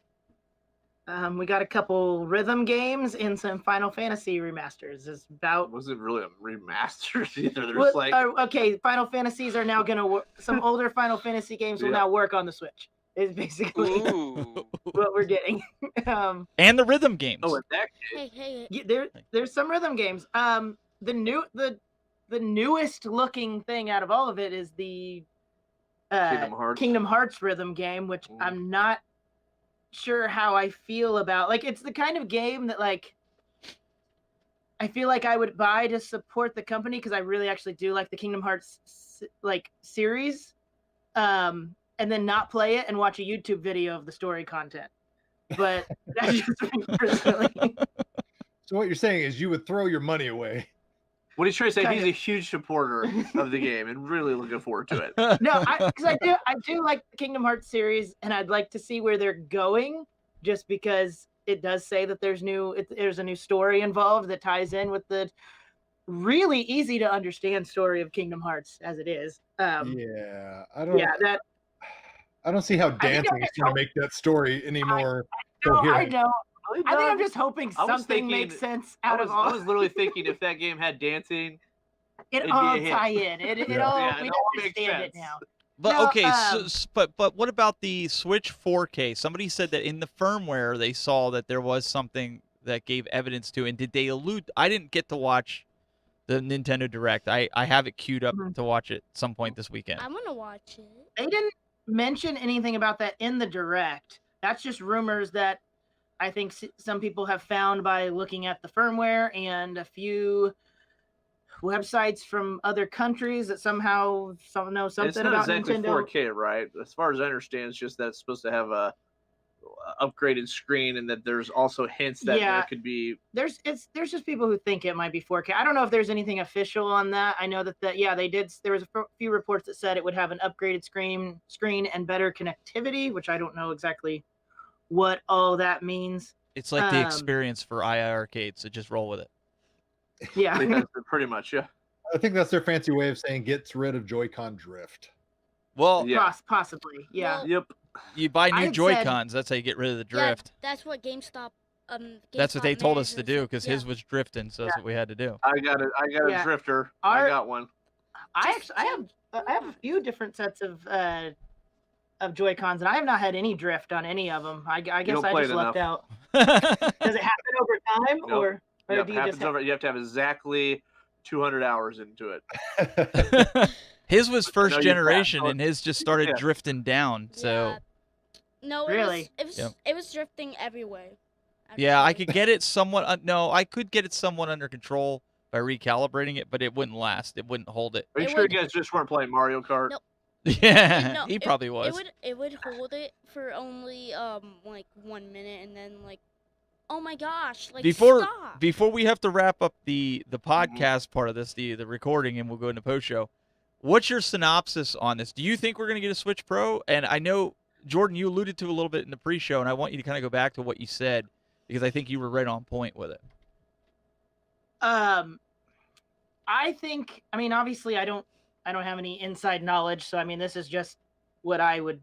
We got a couple rhythm games and some Final Fantasy remasters. It's about. Was it really a remaster either? There's Well, like okay, Final Fantasies are now gonna work. Some older Final Fantasy games will Yeah. now work on the Switch. Is basically what we're getting. And the rhythm games. oh, in that case, Hey. Yeah, there's some rhythm games. The newest looking thing out of all of it is the Kingdom Hearts rhythm game, which I'm not sure how I feel about. Like, it's the kind of game that, like, I feel like I would buy to support the company because I really actually do like the Kingdom Hearts series, and then not play it and watch a YouTube video of the story content. But that's just me personally. So what you're saying is you would throw your money away. What he's trying to say, Kind he's of. a huge supporter of the game and really looking forward to it. No, because I do like the Kingdom Hearts series, and I'd like to see where they're going, just because it does say that there's a new story involved that ties in with the really easy to understand story of Kingdom Hearts as it is. Yeah, I don't. Yeah, that. I don't see how I think dancing is going to make that story any more coherent. I know. I think I'm just hoping something makes sense out of all. I was literally thinking if that game had dancing, it all tie in. It all we understand it now. But No, okay, but what about the Switch 4K? Somebody said that in the firmware they saw that there was something that gave evidence to, and did they allude? I didn't get to watch the Nintendo Direct. I have it queued up to watch it some point this weekend. I want to watch it. They didn't mention anything about that in the Direct. That's just rumors that I think some people have found by looking at the firmware and a few websites from other countries that somehow know something it's not about exactly Nintendo. 4K, right? As far as I understand, it's just that it's supposed to have a upgraded screen, and that there's also hints that there could be. There's just people who think it might be 4K. I don't know if there's anything official on that. I know that they did. There was a few reports that said it would have an upgraded screen and better connectivity, which I don't know exactly what all that means. It's like the experience for II arcades, so just roll with it. Yeah, pretty much. Yeah, I think that's their fancy way of saying gets rid of Joy-Con drift. Well, possibly. Yeah. Yep. You buy new Joy-Cons. That's how you get rid of the drift. Yeah, that's what GameStop. That's what they told us to do because his was drifting, so that's what we had to do. I got a drifter. I got one. I have a few different sets of Joy-Cons, and I have not had any drift on any of them. I guess I just lucked out. Does it happen over time, or do you just you have to have exactly 200 hours into it. His was first generation, and his just started drifting down. So no, really, it was drifting everywhere. Actually. Yeah, I could get it somewhat. No, I could get it somewhat under control by recalibrating it, but it wouldn't last. It wouldn't hold it. Are you sure you guys just weren't playing Mario Kart? Nope. Yeah, no, he probably was. It would hold it for only like 1 minute, and then like, oh my gosh, like stop. Before we have to wrap up the podcast part of this, the recording, and we'll go into post show. What's your synopsis on this? Do you think we're going to get a Switch Pro? And I know, Jordan, you alluded to a little bit in the pre-show, and I want you to kind of go back to what you said because I think you were right on point with it. I think. I mean, obviously, I don't have any inside knowledge, so I mean, this is just what I would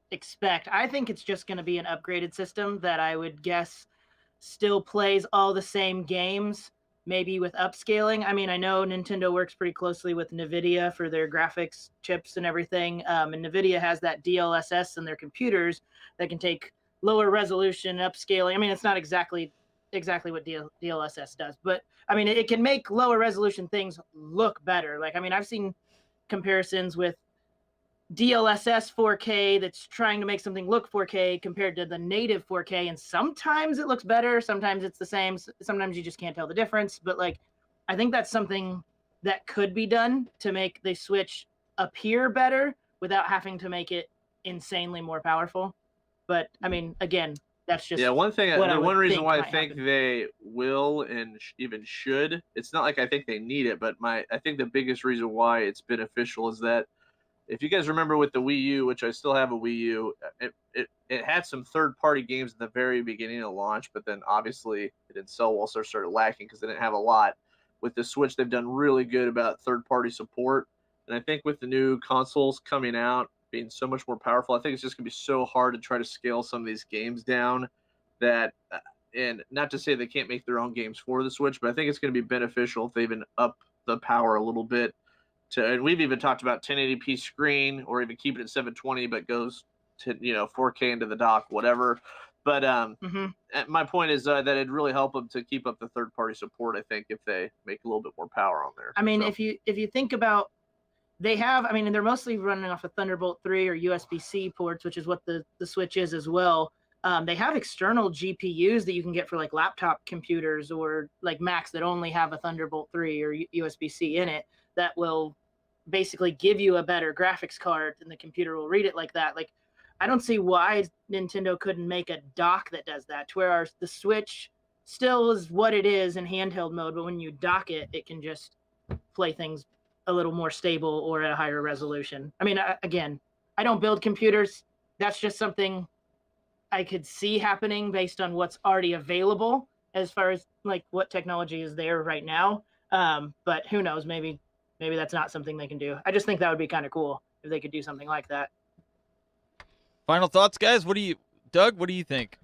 expect. I think it's just going to be an upgraded system that I would guess still plays all the same games, maybe with upscaling. I mean, I know Nintendo works pretty closely with NVIDIA for their graphics chips and everything, and NVIDIA has that DLSS in their computers that can take lower resolution upscaling. I mean, it's not exactly what DLSS does, but I mean, it can make lower resolution things look better. Like, I mean, I've seen comparisons with DLSS 4K that's trying to make something look 4K compared to the native 4K, and sometimes it looks better, sometimes it's the same, sometimes you just can't tell the difference. But like, I think that's something that could be done to make the Switch appear better without having to make it insanely more powerful. But I mean, again, that's just one reason why I think happen. they will and even should. It's not like I think they need it, but I think the biggest reason why it's beneficial is that if you guys remember with the Wii U, which I still have a Wii U, it had some third-party games in the very beginning of launch, but then obviously it didn't sell well, so it started lacking because they didn't have a lot. With the Switch, they've done really good about third-party support, and I think with the new consoles coming out, being so much more powerful, I think it's just going to be so hard to try to scale some of these games down that, and not to say they can't make their own games for the Switch, but I think it's going to be beneficial if they even up the power a little bit. And we've even talked about 1080p screen or even keep it at 720, but goes to 4K into the dock, whatever. But my point is that it'd really help them to keep up the third-party support. I think if they make a little bit more power on there. I mean, if you think about, they have, I mean, they're mostly running off of Thunderbolt 3 or USB-C ports, which is what the Switch is as well. They have external GPUs that you can get for like laptop computers or like Macs that only have a Thunderbolt 3 or USB-C in it that will basically give you a better graphics card, and the computer will read it like that. Like, I don't see why Nintendo couldn't make a dock that does that, to where the Switch still is what it is in handheld mode, but when you dock it, it can just play things a little more stable or at a higher resolution. I mean, again, I don't build computers. That's just something I could see happening based on what's already available as far as like what technology is there right now. But who knows? Maybe that's not something they can do. I just think that would be kind of cool if they could do something like that. Final thoughts, guys? Doug, what do you think?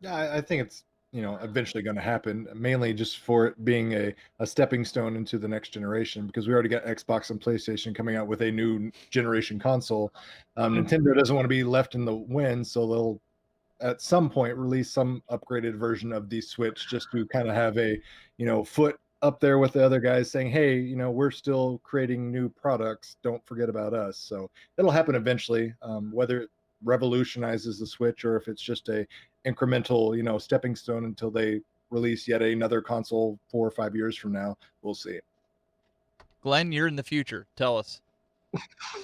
Yeah, I think it's, eventually going to happen, mainly just for it being a stepping stone into the next generation, because we already got Xbox and PlayStation coming out with a new generation console. Nintendo doesn't want to be left in the wind, so they'll at some point release some upgraded version of the Switch just to kind of have a, foot up there with the other guys saying, hey, we're still creating new products. Don't forget about us. So it'll happen eventually, whether it revolutionizes the Switch or if it's just a incremental, stepping stone until they release yet another console 4 or 5 years from now. We'll see. Glenn, you're in the future. Tell us.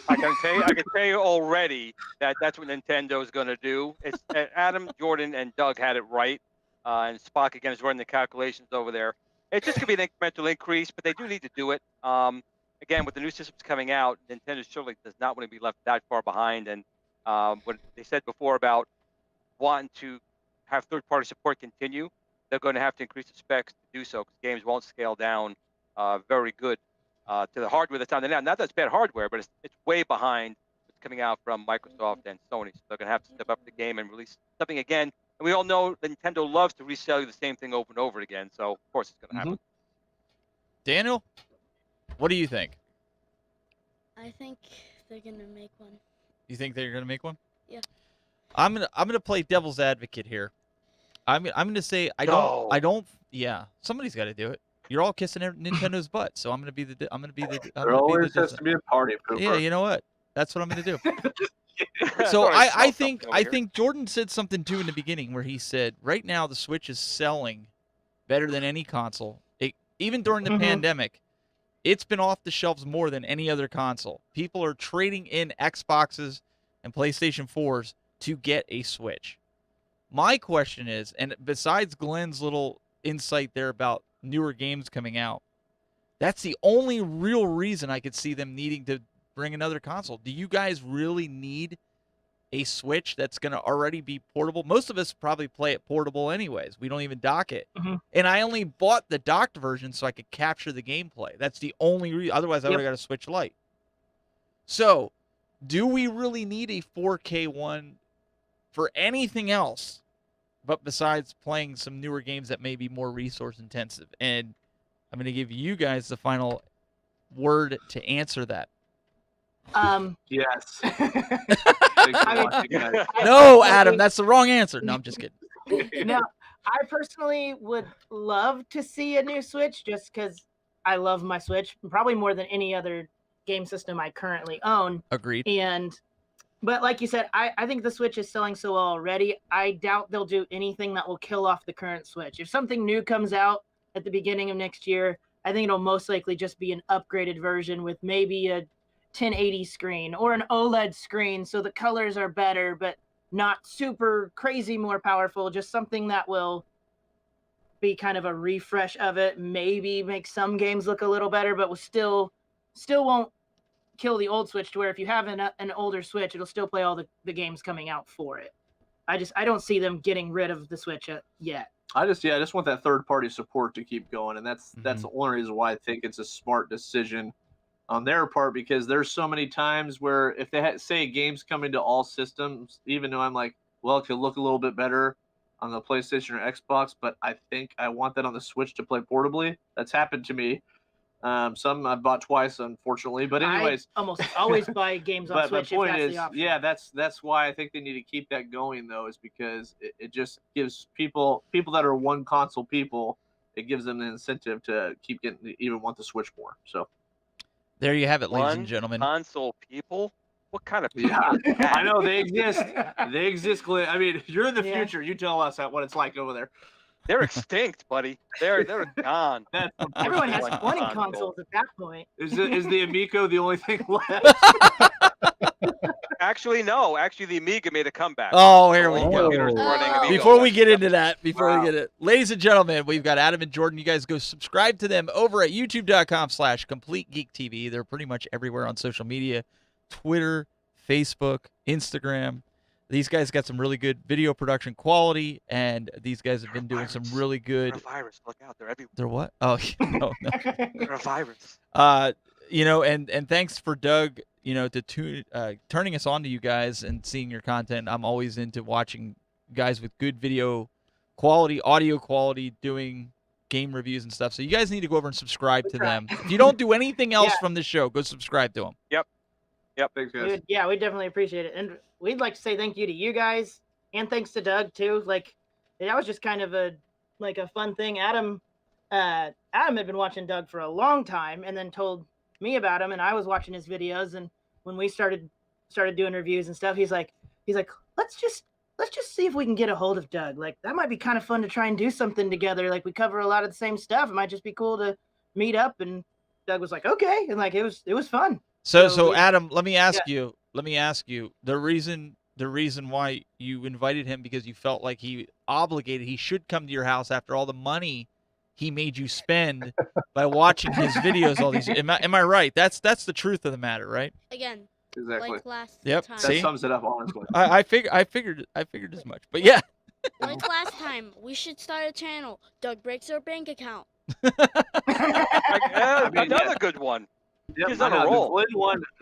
I can tell you already that that's what Nintendo's going to do. It's Adam, Jordan, and Doug had it right, and Spock again is running the calculations over there. It's just going to be an incremental increase, but they do need to do it. Again, with the new systems coming out, Nintendo surely does not want to be left that far behind. And what they said before about wanting to have third-party support continue, they're going to have to increase the specs to do so, because games won't scale down very good to the hardware that's on there now. Not that it's bad hardware, but it's way behind what's coming out from Microsoft and Sony. So they're going to have to step up the game and release something again. And we all know that Nintendo loves to resell you the same thing over and over again. So, of course, it's going to happen. Daniel, what do you think? I think they're gonna make one. You think they're gonna make one? Yeah. I'm gonna play devil's advocate here. I'm gonna say I don't. Yeah, somebody's got to do it. You're all kissing Nintendo's butt, so I'm gonna be the. There always has to be a party pooper. Yeah, you know what? That's what I'm gonna do. So I think Jordan said something too in the beginning where he said right now the Switch is selling better than any console. Even during the pandemic, it's been off the shelves more than any other console. People are trading in Xboxes and PlayStation 4s to get a Switch. My question is, and besides Glenn's little insight there about newer games coming out, that's the only real reason I could see them needing to bring another console. Do you guys really need a Switch that's going to already be portable? Most of us probably play it portable anyways. We don't even dock it. And I only bought the docked version so I could capture the gameplay. That's the only reason. Otherwise, I would have got a Switch Lite. So, do we really need a 4K one for anything else but besides playing some newer games that may be more resource intensive? And I'm going to give you guys the final word to answer that. Yes. No, Adam, that's the wrong answer. No, I'm just kidding. No, I personally would love to see a new Switch just because I love my Switch, probably more than any other game system I currently own. Agreed. But like you said, I think the Switch is selling so well already. I doubt they'll do anything that will kill off the current Switch. If something new comes out at the beginning of next year, I think it'll most likely just be an upgraded version with maybe a 1080 screen or an OLED screen, so the colors are better, but not super crazy more powerful. Just something that will be kind of a refresh of it. Maybe make some games look a little better, but will still won't kill the old Switch, to where if you have an older Switch, it'll still play all the games coming out for it. I don't see them getting rid of the Switch yet. I just want that third party support to keep going, and that's the only reason why I think it's a smart decision on their part, because there's so many times where if they had, say, games coming to all systems, even though I'm like, well, it could look a little bit better on the PlayStation or Xbox, but I think I want that on the Switch to play portably. That's happened to me. Some I've bought twice, unfortunately. But anyways, I almost always buy games on Switch. But my point if that's is, the option. yeah, that's why I think they need to keep that going, though, is because it just gives people that are one console people, it gives them an incentive to keep even want the Switch more. So there you have it, ladies and gentlemen. Console people. What kind of Yeah, people is that? I know they exist. They exist, Glen. I mean, you're in the Yeah. future. You tell us what it's like over there. They're extinct, buddy. They're gone. That's Everyone has Like 20 console. consoles at that point. Is the Amico the only thing left? Actually, no. Actually, the Amiga made a comeback. Oh, here we All go. computers running Oh. Amiga Before we ones. get into that, Wow. ladies and gentlemen, we've got Adam and Jordan. You guys go subscribe to them over at youtube.com/CompleteGeekTV. They're pretty much everywhere on social media, Twitter, Facebook, Instagram. These guys got some really good video production quality, and these guys have been doing some really They're good. a virus. Look out. They're everywhere. They're what? Oh, no. They're a virus. And thanks for Doug, to turning us on to you guys and seeing your content. I'm always into watching guys with good video quality, audio quality, doing game reviews and stuff. So you guys need to go over and subscribe to them. If you don't do anything else Yeah. from the show, go subscribe to them. Thanks, guys. Dude, yeah, we definitely appreciate it. And we'd like to say thank you to you guys and thanks to Doug too. Like that was just kind of a fun thing. Adam had been watching Doug for a long time and then told me about him, and I was watching his videos, and when we started doing reviews and stuff, he's like, let's just see if we can get a hold of Doug. Like that might be kind of fun to try and do something together. Like we cover a lot of the same stuff. It might just be cool to meet up. And Doug was like, okay, and like it was fun. So we- Adam, let me ask you the reason why you invited him, because you felt like he should come to your house after all the money he made you spend by watching his videos all these. Am I right? That's the truth of the matter, right? Again, Exactly. like last Yep, time. That see? sums it up honestly. I figured as much. But yeah. Like last time, we should start a channel. Doug breaks our bank account. Another good one. Yep, He's on I a know. roll.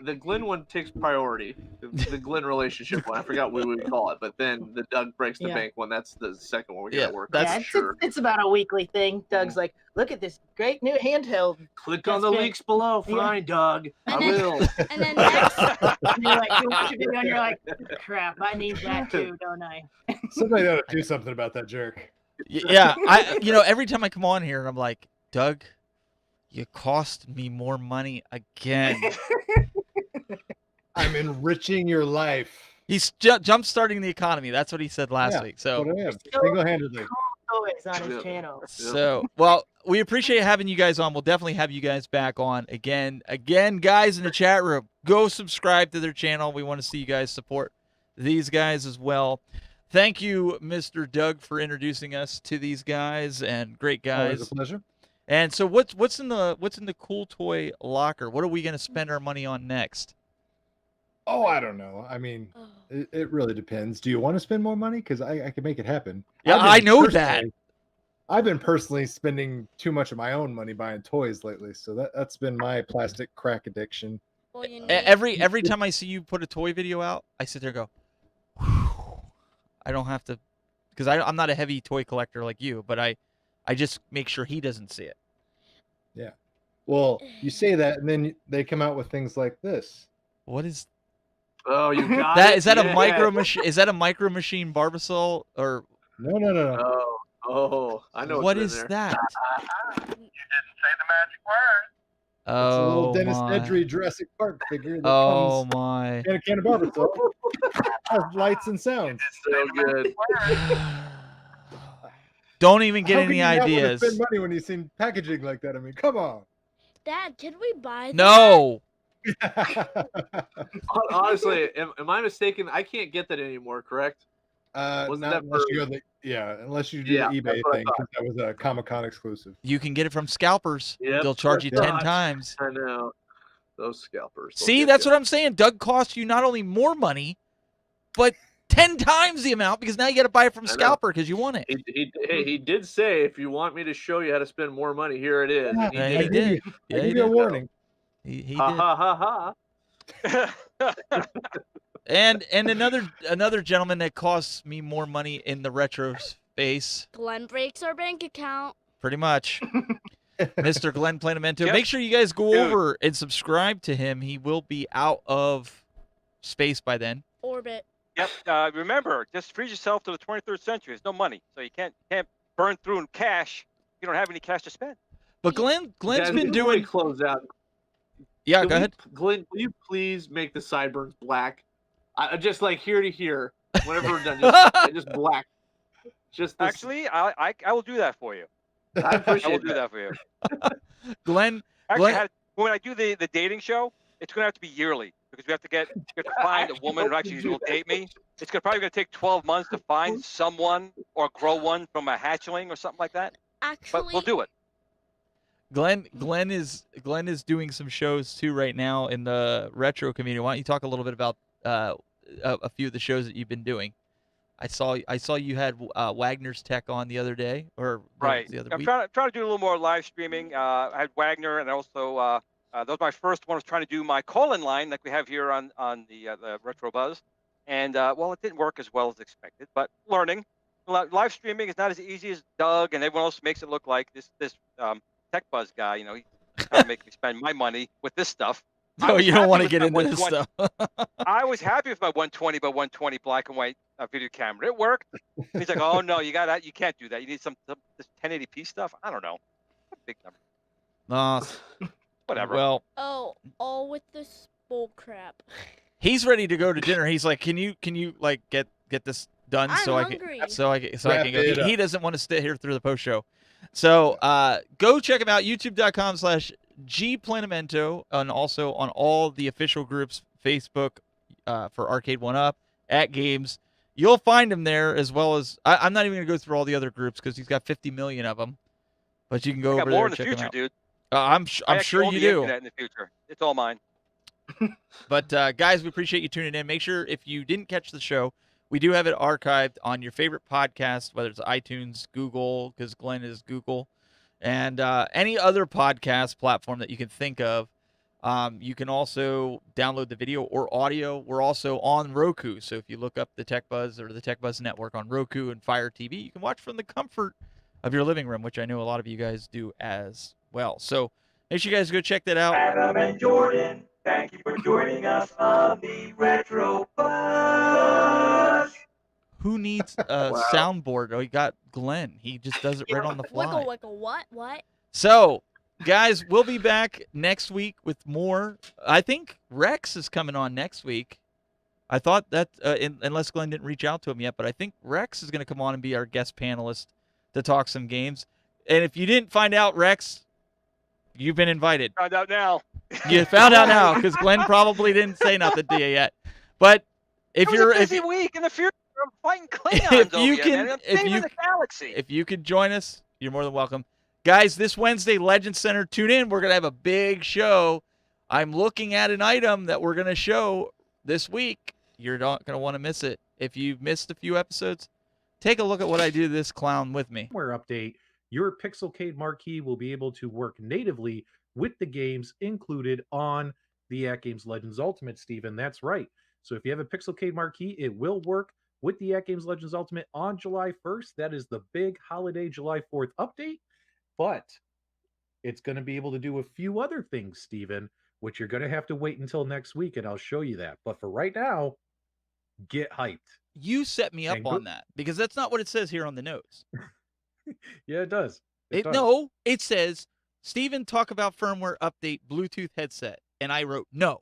The Glen one takes priority. The Glen relationship one. I forgot what we would call it, but then the Doug breaks the Yeah. bank one. That's the second one we Yeah, gotta work that's on. Yeah, for it's, sure. it's about a weekly thing. Doug's like, look at this great new handheld. Click on the That's been- links below. Yeah. Fine, Doug. I And then- will. And then next, And you're like, you watch a video and you're like, crap, I need that too, don't I? Somebody ought to do something about that jerk. Yeah, every time I come on here, I'm like, Doug, you cost me more money again. I'm enriching your life. He's jump starting the economy. That's what he said last week. So, What I am, So- single-handedly. Always on his Yeah. channel. well, we appreciate having you guys on. We'll definitely have you guys back on again, guys in the chat room. Go subscribe to their channel. We want to see you guys support these guys as well. Thank you, Mr. Doug, for introducing us to these guys and great Always guys. a pleasure. And so, what's in the cool toy locker? What are we going to spend our money on next? Oh, I don't know. I mean, oh, it really depends. Do you want to spend more money? Because I can make it happen. Yeah, I've been I know that. personally- I've been personally spending too much of my own money buying toys lately, so that's been my plastic crack addiction. well, you need, Every time I see you put a toy video out, I sit there and go, whew, I don't have to, because I'm not a heavy toy collector like you, but I just make sure he doesn't see it. Well, you say that, and then they come out with things like this. What is Oh, you got that? it? Is that a Yeah. micro machine? Is that a micro machine Barbasol or No. I know. what what's is in there. that? It's a little Oh Dennis my! Nedry Jurassic Park figure that Oh comes my! in a can of Barbasol. Has lights and sounds. So good. Don't even get How any can you not wanna ideas. spend money when you've seen packaging like that. I mean, come on. Dad, can we buy that? No. Honestly, am I mistaken? I can't get that anymore. Correct? Wasn't Not that unless for- you go unless you do Yeah, the that's eBay what I thing, because that was a Comic-Con exclusive. You can get it from scalpers. Yep, They'll charge you that's 10 right. times. I know. Those scalpers. they'll See, get that's ya. what I'm saying. Doug costs you not only more money, but 10 times the amount, because now you got to buy it from I know. scalper because you want it. He did say, if you want me to show you how to spend more money, here it is. And Yeah, he he did. did. I Yeah, give he you a did. warning. He Ha did. ha ha ha. And another gentleman that costs me more money in the retro space, Glen breaks our bank account. pretty much. Mr. Glen Planamento. Yep. Make sure you guys go Dude. over and subscribe to him. He will be out of space by then. Orbit. Yep. Remember, just freeze yourself to the 23rd century. There's no money, so you can't burn through in cash. You don't have any cash to spend. But Glen's Guys, been before we doing. close out. Yeah, Can go we- ahead. Glenn, will you please make the sideburns black? Just like here to here. Whenever we're done, just black. Just this, Actually, I will do that for you. I I will appreciate do that for you. Glenn, Actually, when I do the dating show, it's going to have to be yearly because we have to find a woman who actually will date me. It's probably going to take 12 months to find someone or grow one from a hatchling or something like that. But we'll Actually, do it. Glenn is doing some shows too right now in the retro community. Why don't you talk a little bit about a few of the shows that you've been doing? I saw you had Wagner's Tech on the other day, or Right. the other I'm week. trying to do a little more live streaming. I had Wagner, and also that was my first one. I was trying to do my call-in line like we have here on the Retro Buzz, and well, it didn't work as well as expected. But learning, live streaming is not as easy as Doug and everyone else makes it look like. This Tech Buzz guy, you know, he kind of makes me spend my money with this stuff. No, you don't want to get into this stuff. I was happy with my 120 by 120 black and white video camera. It worked. He's like, "Oh no, you can't do that. You need some this 1080p stuff." I don't know. Big number. Whatever. Well, all with this bull crap. he's ready to go to dinner. He's like, "Can you like get this done I'm so hungry. I can Wrap go." it up. He doesn't want to stay here through the post show. So go check him out, youtube.com/gplanamento, and also on all the official groups, Facebook for Arcade 1UP, at Games. You'll find him there, as well as I'm not even going to go through all the other groups because he's got 50 million of them. But you can go I got over more there in and the check him future, out. dude. I'm sure you do. In the future, it's all mine. But guys, we appreciate you tuning in. Make sure if you didn't catch the show, we do have it archived on your favorite podcast, whether it's iTunes, Google, because Glenn is Google, and any other podcast platform that you can think of. You can also download the video or audio. We're also on Roku, so if you look up the Tech Buzz or the Tech Buzz Network on Roku and Fire TV, you can watch from the comfort of your living room, which I know a lot of you guys do as well. So make sure you guys go check that out. Adam and Jordan, thank you for joining us on the Retro Buzz. Who needs a soundboard? Oh, he got Glenn. He just does it right on the fly. Wiggle, what? So, guys, we'll be back next week with more. I think Rex is coming on next week. I thought that, unless Glenn didn't reach out to him yet, but I think Rex is going to come on and be our guest panelist to talk some games. And if you didn't find out, Rex, you've been invited. Found out now. You found out now because Glenn probably didn't say nothing to you yet. But if It was a busy week in the future. I'm fighting Klingons over here, man. I'm saving the galaxy. If you could join us, you're more than welcome. Guys, this Wednesday, Legend Center, tune in. We're going to have a big show. I'm looking at an item that we're going to show this week. You're not going to want to miss it. If you've missed a few episodes, take a look at what I do to this clown with me. Firmware update. Your Pixelcade marquee will be able to work natively with the games included on the At Games Legends Ultimate, Steven. That's right. So if you have a Pixelcade marquee, it will work with the At Games Legends Ultimate on July 1st. That is the big holiday July 4th update. But it's going to be able to do a few other things, Steven, which you're going to have to wait until next week, and I'll show you that. But for right now, get hyped. You set me up on that because that's not what it says here on the notes. Yeah, it does. It does. No, it says, Steven, talk about firmware update Bluetooth headset. And I wrote no.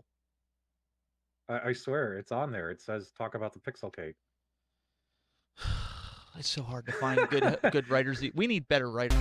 I swear, it's on there. It says, talk about the Pixelcade. It's so hard to find good writers. We need better writers.